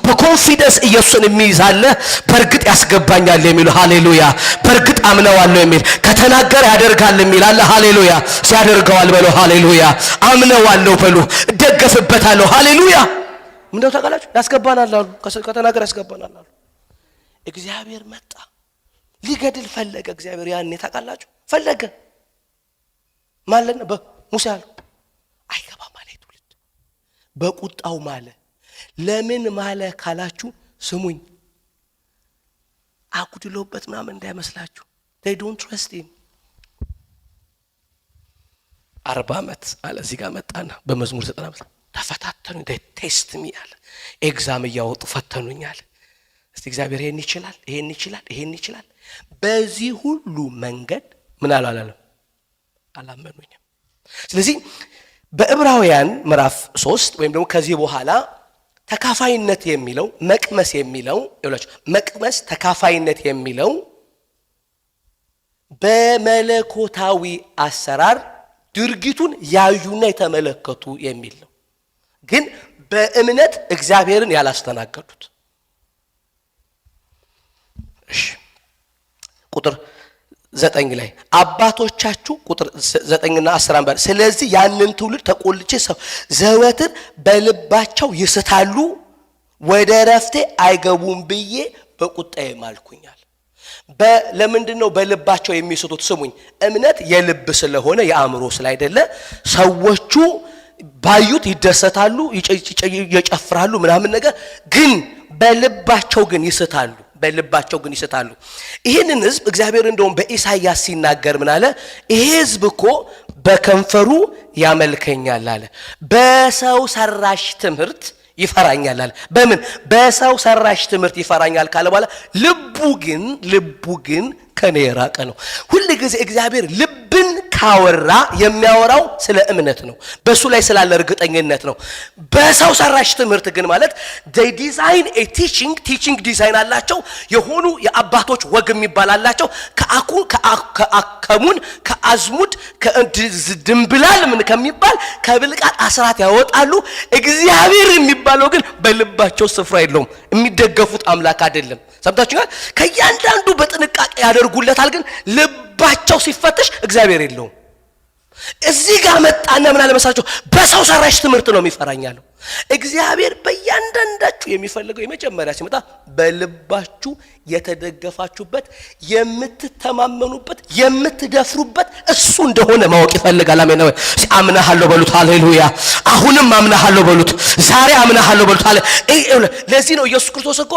በኮንፊደንስ ኢየሱስን የሚይዛለ በርግጥ ያስገባኛል የሚሉ ሃሌሉያ በርግጥ አምነዋለሁ የሚል ከተናገረ ያደርጋል የሚል አለ ሃሌሉያ ሲያደርገዋል በሉ ሃሌሉያ አምነዋለሁ በሉ ደገፍበታለሁ ሃሌሉያ ምንድነው ታውቃላችሁ ያስገባናል አሉ ከተናገረ ያስገባናል አሉ እግዚአብሔር መጣ ሊገድል ፈለገ እግዚአብሔር ያኔ ታውቃላችሁ ፈለገ ማለት ነው በሙሴ አለ አይገባም ማለት ትውልድ በቁጣው ማለት ለምን ማለ ካላችሁ ስሙኝ አቁድሎበት ምናምን እንዳይመስላችሁ they don't trust him 40 ዓመት አለ እዚህ ጋር መጣና በመዝሙር 90 ተፈታተኑ they test me አለ ኤግዛም ያወጡ ፈተኑኛል እስቲ እግዚአብሔር ይሄን ይችላል በዚህ ሁሉ መንገድ ምን አላመኑኝም ስለዚህ በዕብራውያን ምዕራፍ 3 ወይም ደግሞ ከዚህ በኋላ ተካፋይነት የሚለው መቅመስ የሚለው ይላችሁ መቅመስ ተካፋይነት የሚለው በመለኮታዊ አሰራር ድርጊቱን ያዩና የተመለከቱ የሚል ነው ግን በእምነት እግዚአብሔርን ያላስተናገዱት እሺ ቁጥር 9 ላይ አባቶቻችሁ ቁጥር 9 እና 10 አንባር ስለዚህ ያንን ትውልድ ተቆልቼ ሰው ዘወትር በልባቸው ይስታሉ ወደ ረፍቴ አይገቡም ብዬ በቁጣዬ ማልኩኛል ለምንድነው በልባቸው የሚስቱት ስሙኝ እምነት የልብ ስለሆነ የአእምሮ ስላይደለ ሰዎቹ ባዩት ይደሰታሉ ይጨፍራሉ ምናምን ነገር ግን በልባቸው ግን ይስታሉ ይሄንን ህዝብ እግዚአብሔር እንደውም በኢሳይያስ ሲናገር ምን አለ ይሄ ህዝብ እኮ በከንፈሩ ያመልከኛል አለ በሰው ሰራሽ ትምህርት ይፈራኛል አለ በምን በሰው ሰራሽ ትምህርት ይፈራኛል ካለ በኋላ ልቡ ግን ከኔ የራቀ ነው ሁሉ ጊዜ እግዚአብሔር ልብን ካወራ የሚያወራው ስለ እምነት ነው በሱ ላይ ስላለ እርግጠኝነት ነው በሰው ሰራሽ ትምህርት ግን ማለት they design a teaching design አላቸው የሆኑ የአባቶች ወግ የሚባላላቸው ከአከሙን ከአዝሙድ ከድንብላል ምን ከሚባል ከብልቃት አስራት ያወጣሉ እግዚአብሔር የሚባለው ግን በልባቸው ስፍራ የለውም የሚደገፉት አምላክ አይደለም ሰምታችኋል ከያንዳንዱ በጥንቃቄ ያደርጉለታል ግን ልባቸው ሲፈተሽ እግዚአብሔር የለውም እዚህ ጋር መጣና ምን አለ መሳቸው በሰው ሰራሽ ትምህርት ነው የሚፈራኛለው እግዚአብሔር በእያንዳንዳችሁ የሚፈልገው የመጀመሪያ ሲመጣ በልባችሁ የተደገፋችሁበት የምትተማመኑበት የምትደፍሩበት እሱ እንደሆነ ማወቅ ይፈልጋል አሜን ነው አምናለሁ በሉት ሃሌሉያ አሁንም አምናለሁ በሉት ዛሬ አምናለሁ በሉት አለ ለዚህ ነው ኢየሱስ ክርስቶስ እኮ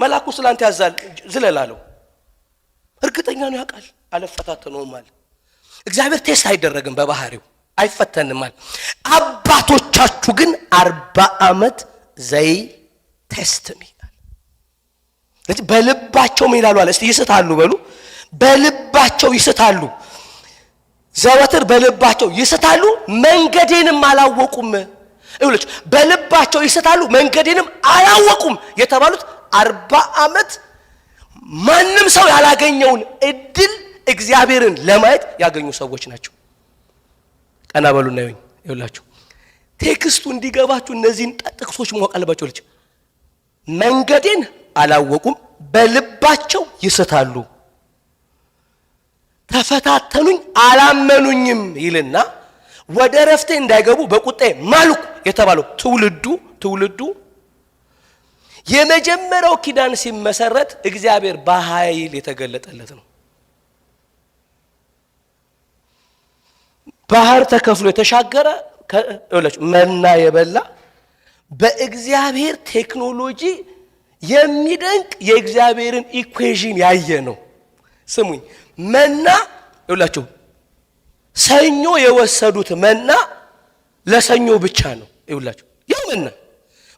መላኩ ስላንተ ያዛል ዝለላለው እርግጠኛ ነው ያውቃል አለፈታተነውም ማለት እግዚአብሔር ቴስት አይደረግም በባህሪው አይፈተንም ማለት አባቶቻችሁ ግን 40 ዓመት ዘይ ቴስት ሚ ለዚህ በልባቸው ምን ይላሉ አለ እስቲ ይስታሉ በሉ በልባቸው ይስታሉ ዘወትር በልባቸው ይስታሉ መንገዴንም አላወቁም ይሉች በልባቸው ይስታሉ መንገዴንም አላወቁም የተባሉት 40 ዓመት ማንንም ሰው ያላገኘውን እድል እግዚአብሔርን ለማየት ያገኙ ሰዎች ናቸው ቀና በሉና ይውላችሁ ቴክስቱ እንዲገባችሁ እነዚህን ጥቅሶች ማወቅ አለባችሁ ልጅ መንገዴን አላወቁም በልባቸው ይስታሉ ተፈታተኑኝ አላመኑኝም ይልና ወደ ረፍቴ እንዳይገቡ በቁጣዬ ማልኩ የተባለው ትውልዱ የመጀመሪያው ኪዳን ሲመሰረት እግዚአብሔር በኃይል የተገለጠለት ነው። ባህር ተከፍሎ የተሻገረ መና የበላ በእግዚአብሔር ቴክኖሎጂ የሚደንቅ የእግዚአብሔርን ኢኩዌሽን ያየ ነው። ስሙኝ፣ መና ይውላችሁ ሰኞ የወሰዱት መና ለሰኞ ብቻ ነው። ይውላችሁ ያው መና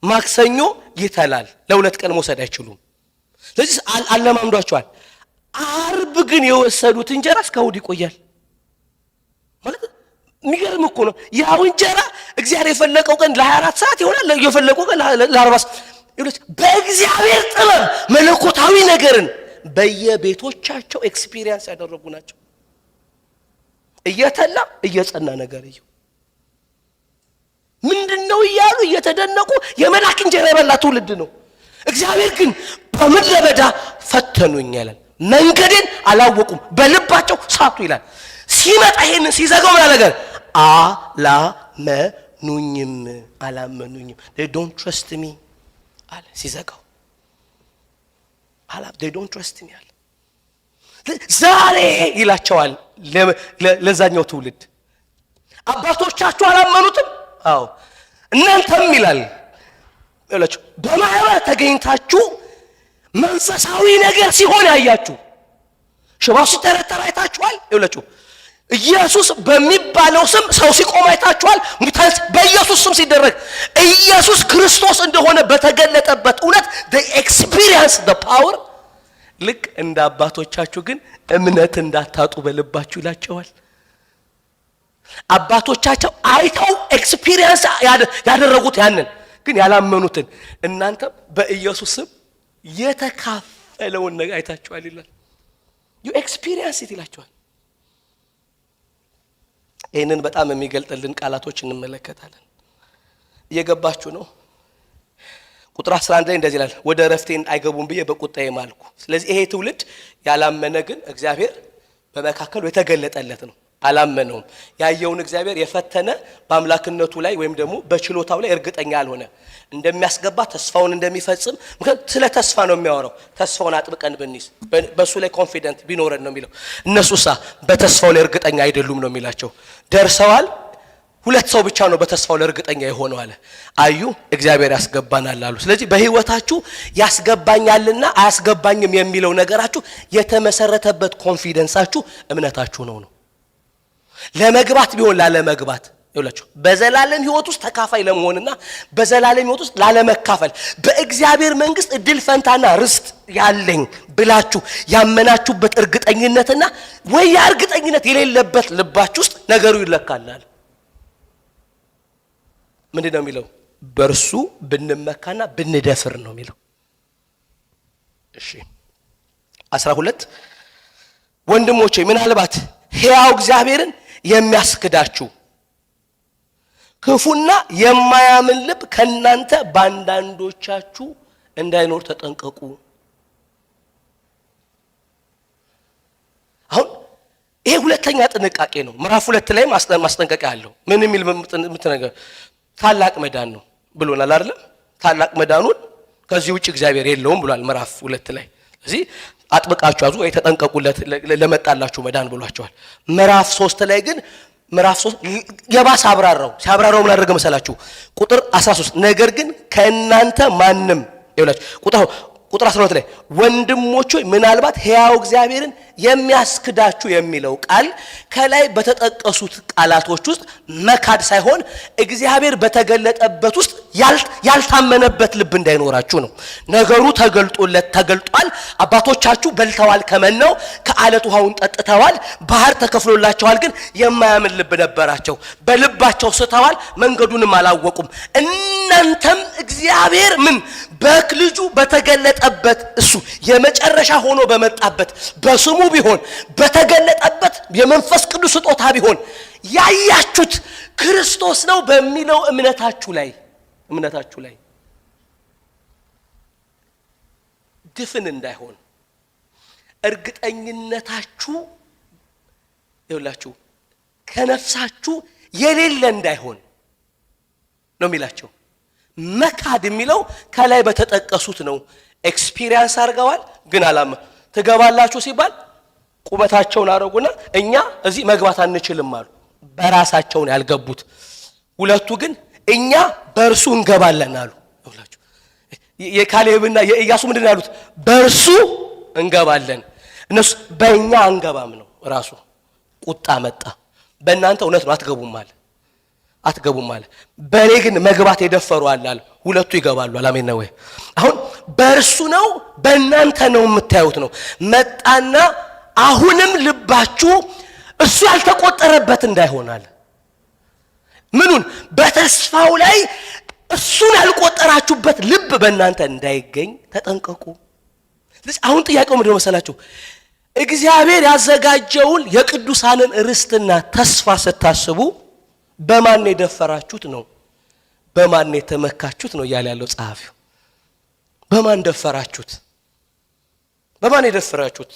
ማክሰኞ ይተላል፣ ለሁለት ቀን መውሰድ አይችሉም። ስለዚህ አለማምዷቸዋል። አርብ ግን የወሰዱት እንጀራ እስከ እሑድ ይቆያል ማለት የሚገርም እኮ ነው። ያው እንጀራ እግዚአብሔር የፈለቀው ቀን ለ24 ሰዓት ይሆናል፣ የፈለቀው ቀን ለ40 ሰዓት። በእግዚአብሔር ጥበብ መለኮታዊ ነገርን በየቤቶቻቸው ኤክስፒሪየንስ ያደረጉ ናቸው። እየተላ እየጸና ነገር እዩ ምንድነው እያሉ እየተደነቁ የመላክ እንጀራ የበላ ትውልድ ነው። እግዚአብሔር ግን በምድረ በዳ ፈተኑኝ ይላል። መንገዴን አላወቁም በልባቸው ሳቱ ይላል። ሲመጣ ይሄንን ሲዘጋው ምን ነገር አላመኑኝም they don't trust me አለ። ሲዘጋው they don't trust me አለ። ዛሬ ይላቸዋል ለዛኛው ትውልድ አባቶቻችሁ አላመኑትም። አዎ እናንተም ይላል እላችሁ በማህበር ተገኝታችሁ መንፈሳዊ ነገር ሲሆን ያያችሁ ሽባው ሲተረተር አይታችኋል። ይላችሁ ኢየሱስ በሚባለው ስም ሰው ሲቆም አይታችኋል። ሙታን በኢየሱስ ስም ሲደረግ ኢየሱስ ክርስቶስ እንደሆነ በተገለጠበት እውነት the experience the power ልክ እንደ አባቶቻችሁ ግን እምነት እንዳታጡ በልባችሁ ይላቸዋል። አባቶቻቸው አይተው ኤክስፒሪየንስ ያደረጉት ያንን ግን ያላመኑትን እናንተ በኢየሱስ ስም የተካፈለውን ነገር አይታችኋል ይላል። you experience it ይላቸዋል። ይሄንን በጣም የሚገልጥልን ቃላቶች እንመለከታለን። እየገባችሁ ነው? ቁጥር 11 ላይ እንደዚህ ይላል፣ ወደ ረፍቴን አይገቡም ብዬ በቁጣዬ ማልኩ። ስለዚህ ይሄ ትውልድ ያላመነ ግን እግዚአብሔር በመካከሉ የተገለጠለት ነው። አላመነውም። ያየውን እግዚአብሔር የፈተነ በአምላክነቱ ላይ ወይም ደግሞ በችሎታው ላይ እርግጠኛ አልሆነ። እንደሚያስገባ ተስፋውን እንደሚፈጽም ስለ ተስፋ ነው የሚያወራው። ተስፋውን አጥብቀን ብንይዝ በሱ ላይ ኮንፊደንት ቢኖረን ነው የሚለው። እነሱሳ በተስፋው ላይ እርግጠኛ አይደሉም ነው የሚላቸው። ደርሰዋል። ሁለት ሰው ብቻ ነው በተስፋው ላይ እርግጠኛ የሆነው አለ። አዩ እግዚአብሔር ያስገባናል አሉ። ስለዚህ በህይወታችሁ ያስገባኛልና አያስገባኝም የሚለው ነገራችሁ የተመሰረተበት ኮንፊደንሳችሁ እምነታችሁ ነው። ለመግባት ቢሆን ላለመግባት ይውላችሁ በዘላለም ህይወት ውስጥ ተካፋይ ለመሆንና በዘላለም ህይወት ውስጥ ላለመካፈል በእግዚአብሔር መንግስት እድል ፈንታና ርስት ያለኝ ብላችሁ ያመናችሁበት እርግጠኝነትና ወይ ያ እርግጠኝነት የሌለበት ልባችሁ ውስጥ ነገሩ ይለካላል። ምንድነው የሚለው? በርሱ ብንመካና ብንደፍር ነው የሚለው። እሺ 12 ወንድሞቼ ምናልባት ሕያው እግዚአብሔርን የሚያስክዳችሁ ክፉና የማያምን ልብ ከናንተ ባንዳንዶቻችሁ እንዳይኖር ተጠንቀቁ። አሁን ይሄ ሁለተኛ ጥንቃቄ ነው። ምዕራፍ 2 ላይ ማስጠንቀቂያ አለው። ምን የሚል ምትነገር ታላቅ መዳን ነው ብሎናል አይደል? ታላቅ መዳኑን ከዚህ ውጭ እግዚአብሔር የለውም ብሏል ምዕራፍ 2 ላይ። ስለዚህ አጥብቃችሁ ያዙ ወይ ተጠንቀቁለት ለመጣላችሁ መዳን ብሏቸዋል። ምዕራፍ 3 ላይ ግን ምዕራፍ 3 የባሰ ሲያብራራው ምን አደረገ መሰላችሁ? ቁጥር 13 ነገር ግን ከእናንተ ማንም ይውላችሁ ቁጥር 12 ላይ ወንድሞች ሆይ ምናልባት ሕያው እግዚአብሔርን የሚያስክዳችሁ የሚለው ቃል ከላይ በተጠቀሱት ቃላቶች ውስጥ መካድ ሳይሆን እግዚአብሔር በተገለጠበት ውስጥ ያልታመነበት ልብ እንዳይኖራችሁ ነው። ነገሩ ተገልጧል። አባቶቻችሁ በልተዋል ከመናው ከአለት ውሃውን ጠጥተዋል። ባህር ተከፍሎላቸዋል። ግን የማያምን ልብ ነበራቸው። በልባቸው ስተዋል፣ መንገዱንም አላወቁም። እናንተም እግዚአብሔር ምን በልጁ በተገለጠበት እሱ የመጨረሻ ሆኖ በመጣበት በስሙ ቢሆን በተገለጠበት የመንፈስ ቅዱስ ስጦታ ቢሆን ያያችሁት ክርስቶስ ነው በሚለው እምነታችሁ ላይ ድፍን እንዳይሆን እርግጠኝነታችሁ ይውላችሁ ከነፍሳችሁ የሌለ እንዳይሆን ነው የሚላቸው። መካድ የሚለው ከላይ በተጠቀሱት ነው። ኤክስፒሪየንስ አድርገዋል ግን አላማ ትገባላችሁ ሲባል ቁመታቸውን አረጉና እኛ እዚህ መግባት አንችልም አሉ። በራሳቸው ነው ያልገቡት። ሁለቱ ግን እኛ በእርሱ እንገባለን አሉ። ይኸውላችሁ የካሌብና የኢያሱ ምንድን ነው ያሉት? በእርሱ እንገባለን። እነሱ በእኛ አንገባም ነው። ራሱ ቁጣ መጣ። በእናንተ እውነት ነው አትገቡም አለ። በእኔ ግን መግባት የደፈሩ አለ። ሁለቱ ይገባሉ። አሜን ነው ወይ? አሁን በእርሱ ነው በእናንተ ነው የምታዩት ነው። መጣና አሁንም ልባችሁ እሱ ያልተቆጠረበት እንዳይሆናል። ምኑን? በተስፋው ላይ እሱን ያልቆጠራችሁበት ልብ በእናንተ እንዳይገኝ ተጠንቀቁ። ስለዚህ አሁን ጥያቄው ምንድን ነው መሰላችሁ? እግዚአብሔር ያዘጋጀውን የቅዱሳንን ርስትና ተስፋ ስታስቡ በማን የደፈራችሁት ነው? በማን የተመካችሁት ነው እያለ ያለው ጸሐፊው። በማን ደፈራችሁት? በማን የደፈራችሁት?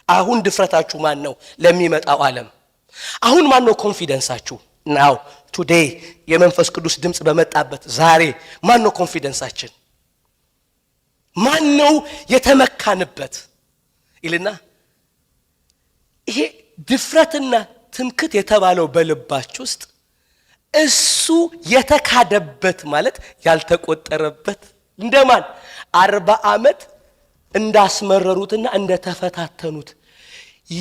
አሁን ድፍረታችሁ ማን ነው ለሚመጣው ዓለም? አሁን ማን ነው ኮንፊደንሳችሁ? ናው ቱዴይ የመንፈስ ቅዱስ ድምጽ በመጣበት ዛሬ ማን ነው ኮንፊደንሳችን? ማን ነው የተመካንበት? ይልና ይሄ ድፍረትና ትምክት የተባለው በልባችሁ ውስጥ እሱ የተካደበት ማለት ያልተቆጠረበት እንደማን 40 ዓመት እንዳስመረሩትና እንደተፈታተኑት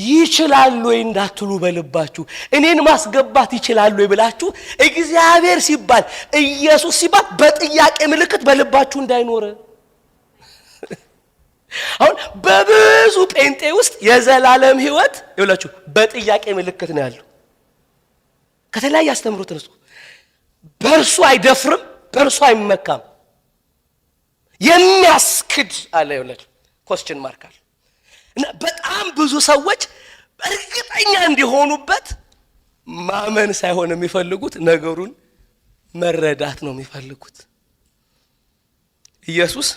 ይችላል ወይ እንዳትሉ በልባችሁ እኔን ማስገባት ይችላል ወይ ብላችሁ እግዚአብሔር ሲባል ኢየሱስ ሲባል በጥያቄ ምልክት በልባችሁ እንዳይኖር። አሁን በብዙ ጴንጤ ውስጥ የዘላለም ሕይወት ይኸውላችሁ በጥያቄ ምልክት ነው ያለው። ከተለያየ አስተምሮት ነው። በእርሱ አይደፍርም፣ በእርሱ አይመካም። የሚያስክድ አለ ይኸውላችሁ ኮስችን ማርካል እና በጣም ብዙ ሰዎች እርግጠኛ እንዲሆኑበት ማመን ሳይሆን የሚፈልጉት ነገሩን መረዳት ነው የሚፈልጉት። ኢየሱስ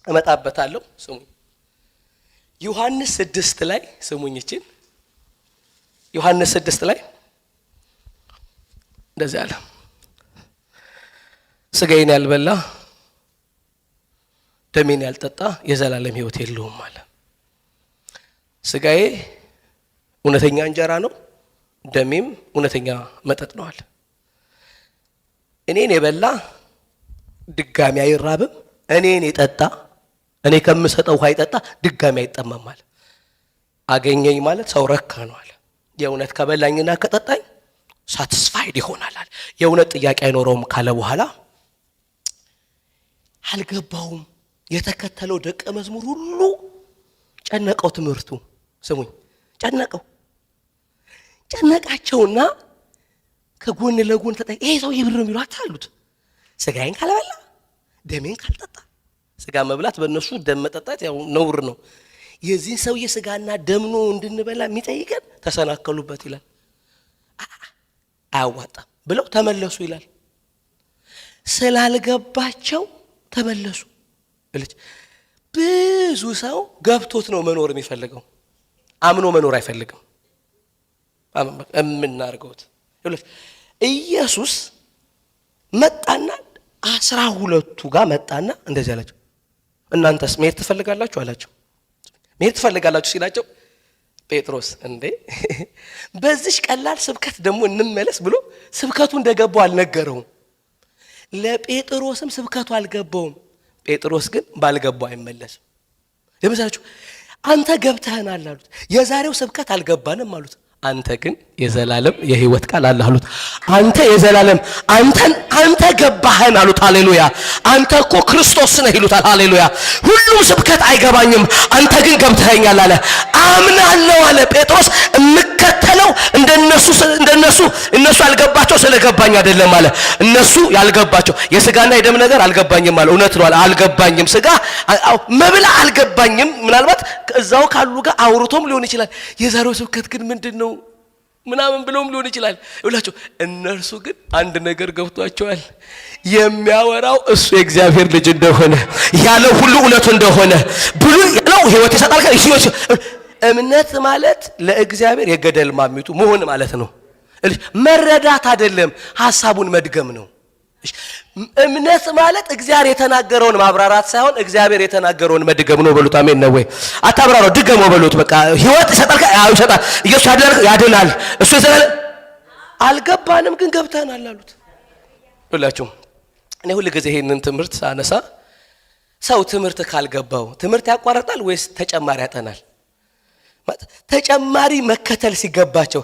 እመጣበታለሁ ስሙኝ። ዮሐንስ 6 ላይ ስሙኝ። እቺን ዮሐንስ 6 ላይ እንደዚህ አለ፣ ስጋዬን ያልበላ ደሜን ያልጠጣ የዘላለም ሕይወት የለውም አለ። ስጋዬ እውነተኛ እንጀራ ነው፣ ደሜም እውነተኛ መጠጥ ነው አለ። እኔን የበላ ድጋሚ አይራብም፣ እኔን የጠጣ እኔ ከምሰጠው ውሃ ይጠጣ ድጋሚ አይጠማም አለ። አገኘኝ ማለት ሰው ረካ ነው አለ። የእውነት ከበላኝና ከጠጣኝ ሳቲስፋይድ ይሆናል አለ። የእውነት ጥያቄ አይኖረውም ካለ በኋላ አልገባውም። የተከተለው ደቀ መዝሙር ሁሉ ጨነቀው ትምህርቱ። ስሙኝ፣ ጨነቃቸውና ከጎን ለጎን ተጠይ ይሄ ሰው ይብር ነው ይሏት አሉት። ስጋዬን ካልበላ ደሜን ካልጠጣ፣ ስጋ መብላት በእነሱ ደም መጠጣት ያው ነውር ነው። የዚህን ሰውዬ ስጋና ደም ነው እንድንበላ የሚጠይቀን ተሰናከሉበት ይላል። አያዋጣም ብለው ተመለሱ ይላል። ስላልገባቸው ተመለሱ። ብዙ ሰው ገብቶት ነው መኖር የሚፈልገው፣ አምኖ መኖር አይፈልግም። እምናርገውት ኢየሱስ መጣና 12ቱ ጋር መጣና እንደዚህ አላቸው፣ እናንተስ መሄድ ትፈልጋላችሁ አላቸው። መሄድ ትፈልጋላችሁ ሲላቸው ጴጥሮስ እንዴ በዚህ ቀላል ስብከት ደግሞ እንመለስ ብሎ ስብከቱ እንደገባው አልነገረውም። ለጴጥሮስም ስብከቱ አልገባውም። ጴጥሮስ ግን ባልገባው አይመለስም። ለምሳሌ አንተ ገብተህናል አሉት። የዛሬው ስብከት አልገባንም አሉት። አንተ ግን የዘላለም የሕይወት ቃል አለ አሉት። አንተ የዘላለም አንተ ገባህን አሉት። ሃሌሉያ! አንተ እኮ ክርስቶስ ነህ ይሉታል። ሃሌሉያ! ሁሉም ስብከት አይገባኝም፣ አንተ ግን ገብተኸኛል አለ። አምናለሁ አለ ጴጥሮስ። የምከተለው እነሱ ያልገባቸው ስለገባኝ አይደለም አለ። እነሱ ያልገባቸው የስጋና የደም ነገር አልገባኝም አለ። እውነት ነው አለ። አልገባኝም፣ ስጋ መብላ አልገባኝም። ምናልባት እዛው ካሉ ጋር አውርቶም ሊሆን ይችላል። የዛሬው ስብከት ግን ምንድነው ምናምን ብለውም ሊሆን ይችላል። ይላችሁ እነርሱ ግን አንድ ነገር ገብቷቸዋል። የሚያወራው እሱ የእግዚአብሔር ልጅ እንደሆነ ያለው ሁሉ እውነቱ እንደሆነ ብሉ ያለው ሕይወት ይሰጣል። እምነት ማለት ለእግዚአብሔር የገደል ማሚቱ መሆን ማለት ነው። መረዳት አይደለም፣ ሐሳቡን መድገም ነው። እምነት ማለት እግዚአብሔር የተናገረውን ማብራራት ሳይሆን እግዚአብሔር የተናገረውን መድገም ነው። በሉት አሜን ነው ወይ? አታብራራው፣ ድገመው በሉት። በቃ ህይወት ይሰጣል፣ አዎ ይሰጣል። ኢየሱስ ያድናል፣ እሱ ይሰጣል። አልገባንም ግን ገብተናል አሉት። ሁላችሁ እኔ ሁሉ ጊዜ ይሄንን ትምህርት ሳነሳ ሰው ትምህርት ካልገባው ትምህርት ያቋርጣል ወይስ ተጨማሪ ያጠናል? ተጨማሪ መከተል ሲገባቸው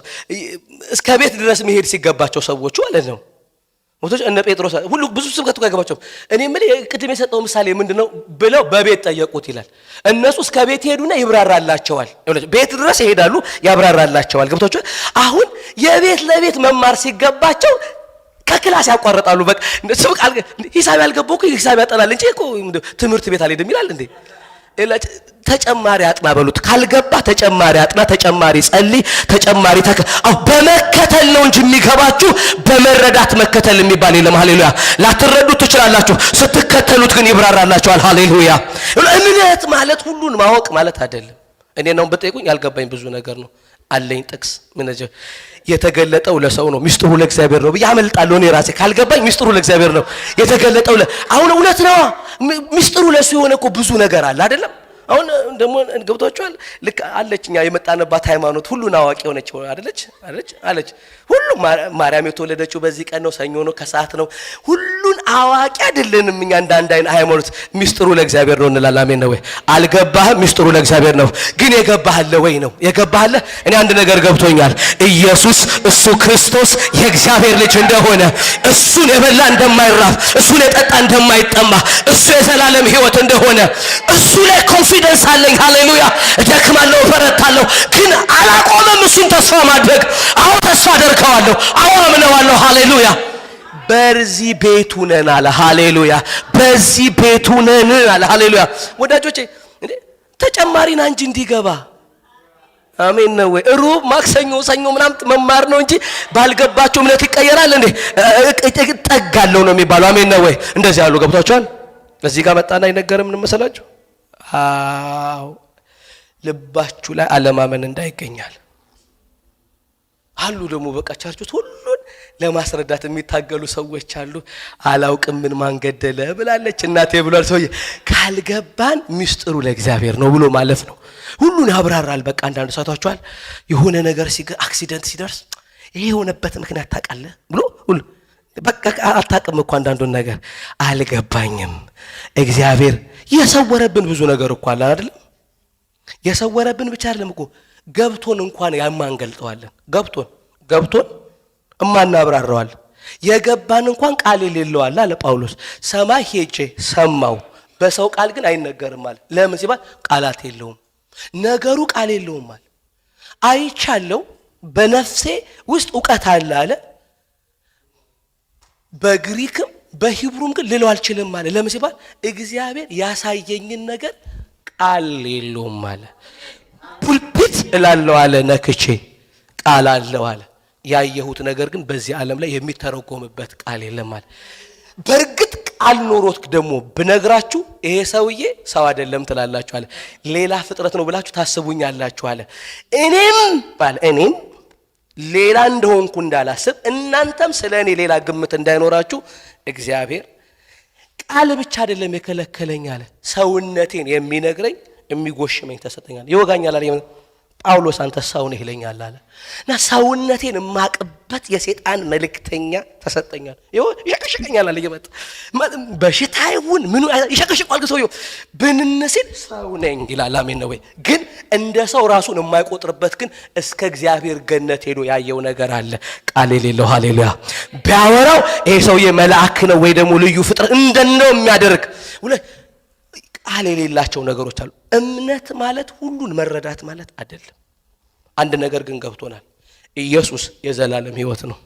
እስከ ቤት ድረስ መሄድ ሲገባቸው ሰዎቹ ማለት ነው ወቶች እነ ጴጥሮስ ሁሉ ብዙ ስብከት ጋር እኔ ምን ቅድም የሰጠው ምሳሌ ምንድነው ብለው በቤት ጠየቁት ይላል። እነሱ እስከ ቤት ሄዱና ይብራራላቸዋል። ቤት ድረስ ይሄዳሉ፣ ያብራራላቸዋል። ገብቶች አሁን የቤት ለቤት መማር ሲገባቸው ከክላስ ያቋርጣሉ። በቃ ስብቅ ሂሳብ ያልገባው እኮ ሂሳብ ያጠናል እንጂ እኮ ትምህርት ቤት አልሄድም ይላል እንዴ? ተጨማሪ አጥና በሉት። ካልገባ ተጨማሪ አጥና፣ ተጨማሪ ጸልይ፣ ተጨማሪ በመከተል ነው እንጂ የሚገባችሁ በመረዳት መከተል የሚባል የለም። ሃሌሉያ። ላትረዱት ትችላላችሁ፣ ስትከተሉት ግን ይብራራላችኋል። ሃሌሉያ። እምነት ማለት ሁሉን ማወቅ ማለት አይደለም። እኔ ነው በጠይቁኝ ያልገባኝ ብዙ ነገር ነው አለኝ። ጥቅስ ምን የተገለጠው ለሰው ነው፣ ሚስጥሩ ለእግዚአብሔር ነው ብዬ አመልጣለሁ። እኔ ራሴ ካልገባኝ ሚስጥሩ ለእግዚአብሔር ነው የተገለጠው። አሁን እውነት ነው ሚስጥሩ ለሱ የሆነ እኮ ብዙ ነገር አለ አይደለም? አሁን ደግሞ ገብቷችኋል? ልክ አለችኛ የመጣንባት ሃይማኖት ሁሉን አዋቂ ሆነች አለች። ሁሉ ማርያም የተወለደችው በዚህ ቀን ነው፣ ሰኞ ነው፣ ከሰዓት ነው። ሁሉን አዋቂ አይደለንም እኛ። አንድ ሃይማኖት ሚስጥሩ ለእግዚአብሔር ነው እንላለን። አሜን ነው ወይ? አልገባህም? ሚስጥሩ ለእግዚአብሔር ነው። ግን የገባህለ ወይ ነው? የገባህለ? እኔ አንድ ነገር ገብቶኛል። ኢየሱስ እሱ ክርስቶስ የእግዚአብሔር ልጅ እንደሆነ፣ እሱን የበላ እንደማይራብ፣ እሱን የጠጣ እንደማይጠማ፣ እሱ የዘላለም ሕይወት እንደሆነ እሱ ላይ ኮንፊደንስ አለኝ። ሃሌሉያ። እደክማለሁ፣ እፈረታለሁ፣ ግን አላቆመም እሱን ተስፋ ማድረግ። አሁን ተስፋ አደርገዋለሁ፣ አምነዋለሁ። ሃሌሉያ። በዚህ ቤቱ ነን አለ። ሃሌሉያ። በዚህ ቤቱ ነን አለ። ሃሌሉያ። ወዳጆቼ ተጨማሪና እንጂ እንዲገባ አሜን ነው ወይ? ሩብ ማክሰኞ ሰኞ ምናምን መማር ነው እንጂ ባልገባችሁ እምነት ይቀየራል እንዴ? ጠጋለው ነው የሚባለው። አሜን ነው ወይ? እንደዚህ ያሉ ገብቷችኋል? እዚህ ጋር መጣና አይነገርም ምን መሰላችሁ? አዎ ልባችሁ ላይ አለማመን እንዳይገኛል አሉ። ደግሞ በቃ ቸርቹት ሁሉን ለማስረዳት የሚታገሉ ሰዎች አሉ። አላውቅም ምን ማንገደለ ብላለች እናቴ ብሏል ሰውዬ። ካልገባን ሚስጥሩ ለእግዚአብሔር ነው ብሎ ማለፍ ነው። ሁሉን ያብራራል። በቃ አንዳንድ ሰዓታችኋል የሆነ ነገር አክሲደንት ሲደርስ ይሄ የሆነበት ምክንያት ታውቃለህ ብሎ ሁሉ በቃ አታውቅም እኮ አንዳንዱን ነገር አልገባኝም። እግዚአብሔር የሰወረብን ብዙ ነገር እኮ አለ አይደለም? የሰወረብን ብቻ አይደለም እኮ ገብቶን እንኳን ያማንገልጠዋለን። ገብቶን እማናብራራዋል። የገባን እንኳን ቃል የሌለው አለ ጳውሎስ። ሰማይ ሄጄ ሰማው፣ በሰው ቃል ግን አይነገርም አለ። ለምን ሲባል ቃላት የለውም፣ ነገሩ ቃል የለውም አለ። አይቻለው፣ በነፍሴ ውስጥ ዕውቀት አለ አለ። በግሪክም በሂብሩም ግን ልለው አልችልም አለ። ለምን ሲባል እግዚአብሔር ያሳየኝን ነገር ቃል የለውም አለ። ፑልፒት እላለሁ አለ ነክቼ ቃል አለው አለ። ያየሁት ነገር ግን በዚህ ዓለም ላይ የሚተረጎምበት ቃል የለም አለ። በእርግጥ ቃል ኖሮት ደግሞ ብነግራችሁ ይሄ ሰውዬ ሰው አይደለም ትላላችሁ አለ። ሌላ ፍጥረት ነው ብላችሁ ታስቡኛላችሁ አለ። እኔም ሌላ እንደሆንኩ እንዳላስብ እናንተም ስለኔ ሌላ ግምት እንዳይኖራችሁ እግዚአብሔር ቃል ብቻ አይደለም የከለከለኝ አለ። ሰውነቴን የሚነግረኝ የሚጎሽመኝ ተሰጠኛል፣ ይወጋኛል አለ። ጳውሎስ አንተ ሰው ነህ ይለኛል አለ። እና ሰውነቴን ማቅበት የሰይጣን መልእክተኛ ተሰጠኛል። ይሸከሽከኛል አለ። ይመጣ በሽታ ይሁን ምን ይሸከሽቋል ሰውየው ብንንሲል ሰው ነኝ ይላል። አሜን ነው ወይ? ግን እንደ ሰው ራሱን የማይቆጥርበት ግን እስከ እግዚአብሔር ገነት ሄዶ ያየው ነገር አለ፣ ቃል የሌለው። ሃሌሉያ። ቢያወራው ይሄ ሰውዬ መልአክ ነው ወይ ደግሞ ልዩ ፍጥረት እንደነው የሚያደርግ ቃል የሌላቸው ነገሮች አሉ። እምነት ማለት ሁሉን መረዳት ማለት አይደለም። አንድ ነገር ግን ገብቶናል። ኢየሱስ የዘላለም ሕይወት ነው።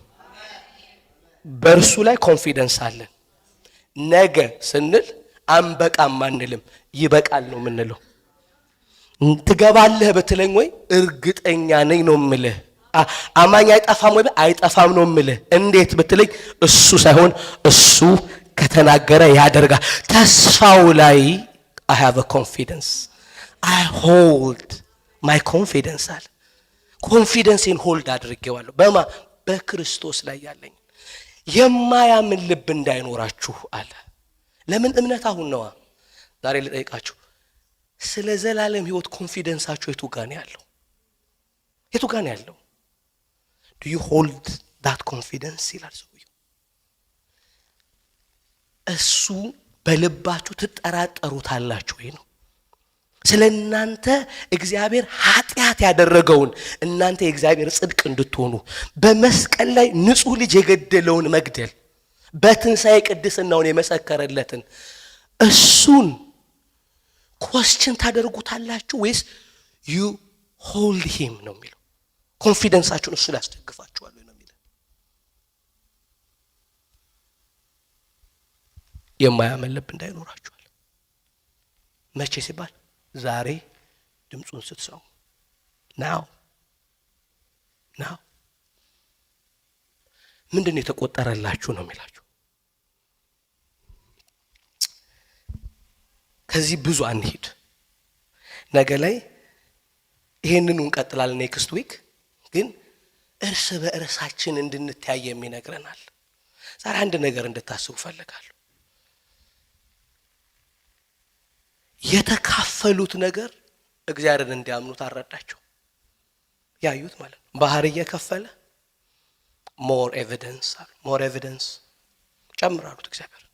በእርሱ ላይ ኮንፊደንስ አለን። ነገ ስንል አንበቃም አንልም፣ ይበቃል ነው የምንለው። ትገባለህ በትለኝ ወይ እርግጠኛ ነኝ ነው የምልህ። አማኝ አይጠፋም ወይ አይጠፋም ነው የምልህ። እንዴት ብትለኝ እሱ ሳይሆን እሱ ከተናገረ ያደርጋል። ተስፋው ላይ I have a confidence. I hold my confidence አለ። ኮንፊደንስን ሆልድ አድርጌዋለሁ። በክርስቶስ ላይ ያለኝ የማያምን ልብ እንዳይኖራችሁ አለ። ለምን? እምነት አሁን ነዋ። ዛሬ ልጠይቃችሁ፣ ስለ ዘላለም ሕይወት ኮንፊደንሳችሁ የቱ ጋር ነው ያለው? የቱ ጋር ነው ያለው? do you hold that confidence ይላል ሰውየው። እሱ በልባችሁ ትጠራጠሩታላችሁ ወይ ነው። ስለ እናንተ እግዚአብሔር ኃጢአት ያደረገውን እናንተ የእግዚአብሔር ጽድቅ እንድትሆኑ በመስቀል ላይ ንጹሕ ልጅ የገደለውን መግደል በትንሣኤ ቅድስናውን የመሰከረለትን እሱን ኮስችን ታደርጉታላችሁ ወይስ you hold him ነው የሚለው። ኮንፊደንሳችሁን እሱ ላይ ያስደግፋችኋል ነው የሚለው። የማያምን ልብ እንዳይኖራችኋል። መቼ ሲባል ዛሬ ድምፁን ስትሰሙ ናው ምንድነው የተቆጠረላችሁ ነው የሚላችሁ። ከዚህ ብዙ አንሂድ። ነገ ላይ ይሄንን እንቀጥላለን። ኔክስት ዊክ ግን እርስ በእርሳችን እንድንተያይ የሚነግረናል። ዛሬ አንድ ነገር እንድታስቡ ፈልጋለሁ። የተካፈሉት ነገር እግዚአብሔርን እንዲያምኑት አረዳቸው። ያዩት ማለት ነው። ባህር እየከፈለ ሞር ኤቪደንስ ጨምራሉት። እግዚአብሔር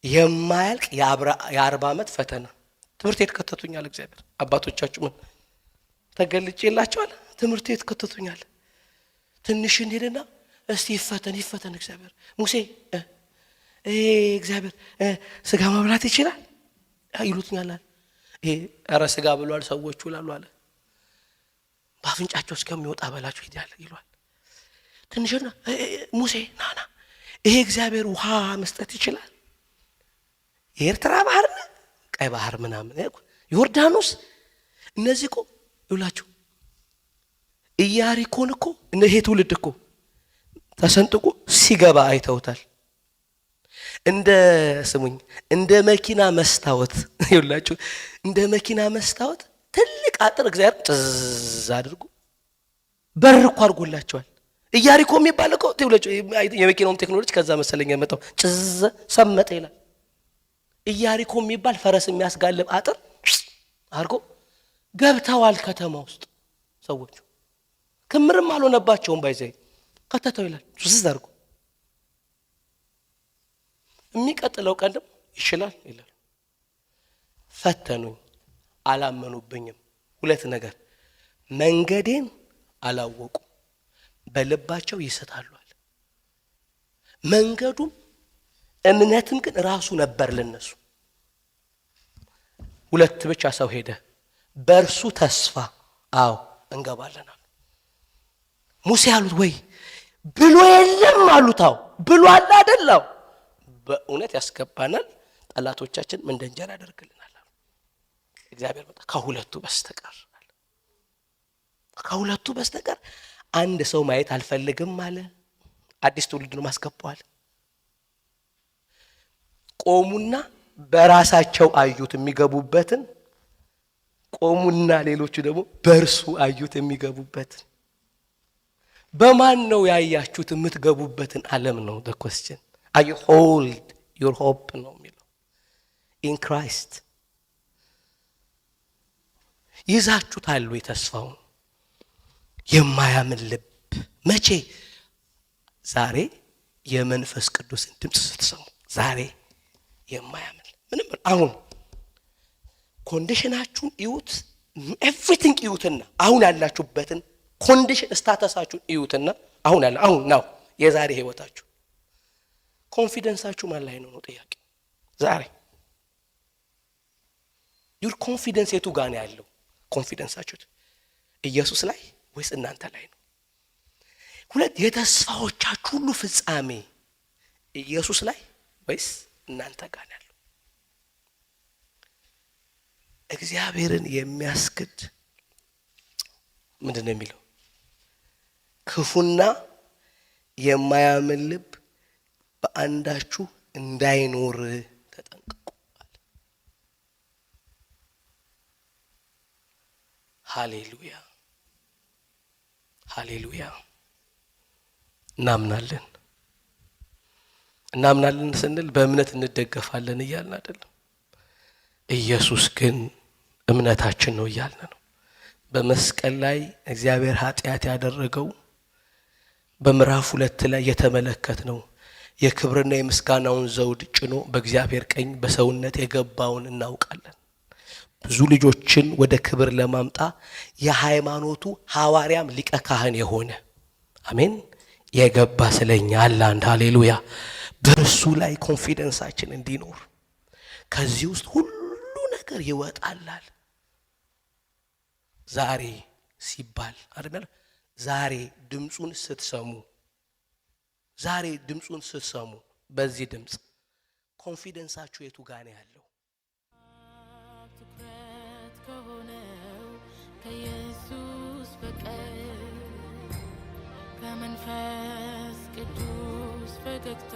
የማያልቅ የ40 ዓመት ፈተና ትምህርት ቤት ከተቱኛል። እግዚአብሔር አባቶቻችሁ ምን ተገልጬላቸዋል። ትምህርት ቤት ከተቱኛል። ትንሽ እንሄድና እስቲ ይፈተን እግዚአብሔር። ሙሴ እግዚአብሔር ስጋ መብላት ይችላል ይሉትኛል። ኧረ ስጋ ብሏል ሰዎቹ ይላሉ አለ። በአፍንጫቸው እስከሚወጣ በላቸው ይላል ይሏል። ትንሽና ሙሴ ናና ይሄ እግዚአብሔር ውሃ መስጠት ይችላል። የኤርትራ ባህር ቀይ ባህር ምናምን ዮርዳኖስ እነዚህ እኮ ይውላችሁ ኢያሪኮን እኮ ይሄ ትውልድ እኮ ተሰንጥቆ ሲገባ አይተውታል። እንደ መኪና መስታወት ይውላችሁ እንደ መኪና መስታወት ትልቅ አጥር እግዚአብሔር ጥዝ አድርጎ በር እኮ አድርጎላቸዋል። ኢያሪኮ የሚባል እኮ ይውላችሁ የመኪናውም ቴክኖሎጂ ከዛ መሰለኝ ያመጣው ጥዝ ሰመጠ ይላል። ኢያሪኮ የሚባል ፈረስ የሚያስጋልብ አጥር አድርጎ ገብተዋል ከተማ ውስጥ ሰዎች። ክምርም አልሆነባቸውም ባይዘይ ከተተው ይላል ጥዝ አድርጎ። የሚቀጥለው ቀን ደግሞ ይችላል ይላል። ፈተኑኝ አላመኑብኝም። ሁለት ነገር መንገዴን አላወቁ በልባቸው ይስታሉ አለ። መንገዱም እምነትም ግን ራሱ ነበር ለነሱ። ሁለት ብቻ ሰው ሄደ በእርሱ ተስፋ እንገባለን አሉ። ሙሴ አሉት ወይ ብሎ የለም አሉት። ብሎ አለ አይደለም በእውነት ያስገባናል። ጠላቶቻችን ምን እንደንጀራ ያደርግልናል አሉ። እግዚአብሔር መጣ ከሁለቱ በስተቀር አንድ ሰው ማየት አልፈልግም አለ። አዲስ ትውልድ ነው ማስገባዋል። ቆሙና በራሳቸው አዩት የሚገቡበትን፣ ቆሙና ሌሎቹ ደግሞ በእርሱ አዩት የሚገቡበትን። በማን ነው ያያችሁት የምትገቡበትን ዓለም ነው the question. Are you hold your hope ነው የሚለው in Christ። ይዛችሁታል ወይ ተስፋውን? የማያምን ልብ መቼ? ዛሬ የመንፈስ ቅዱስን ድምፅ ስትሰሙ። ዛሬ የማያምን ምንም አሁን ኮንዲሽናችሁን እዩት፣ ኤቭሪቲንግ እዩትና አሁን ያላችሁበትን ኮንዲሽን ስታተሳችሁን እዩትና አሁን ነው የዛሬ ህይወታችሁ ኮንፊደንሳችሁ ማን ላይ ነው ጥያቄ። ዛሬ ዩር ኮንፊደንስ የቱ ጋር ነው ያለው? ኮንፊደንሳችሁ ኢየሱስ ላይ ወይስ እናንተ ላይ ነው? ሁለት የተስፋዎቻችሁ ሁሉ ፍጻሜ ኢየሱስ ላይ ወይስ እናንተ ጋር ነው ያለው? እግዚአብሔርን የሚያስክድ ምንድነው የሚለው? ክፉና የማያምን ልብ በአንዳችሁ እንዳይኖር ተጠንቀቁ አለ። ሃሌሉያ። እናምናለን ስንል በእምነት እንደገፋለን እያልን አይደለም። ኢየሱስ ግን እምነታችን ነው እያልን ነው። በመስቀል ላይ እግዚአብሔር ኃጢአት ያደረገው በምዕራፍ 2 ላይ የተመለከትነው የክብርና የምስጋናውን ዘውድ ጭኖ በእግዚአብሔር ቀኝ በሰውነት የገባውን እናውቃለን። ብዙ ልጆችን ወደ ክብር ለማምጣት የሃይማኖቱ ሐዋርያም ሊቀ ካህን የሆነ አሜን የገባ ስለኛ አለ። አንድ ሃሌሉያ። በእርሱ ላይ ኮንፊደንሳችን እንዲኖር ከዚህ ውስጥ ሁሉ ነገር ይወጣላል። ዛሬ ሲባል አይደል? ዛሬ ድምጹን ስትሰሙ በዚህ ድምጽ ኮንፊደንሳችሁ የቱ ጋር ነው ያለው? ትኩረት ከሆነው ከኢየሱስ በቀር ከመንፈስ ቅዱስ ፈገግታ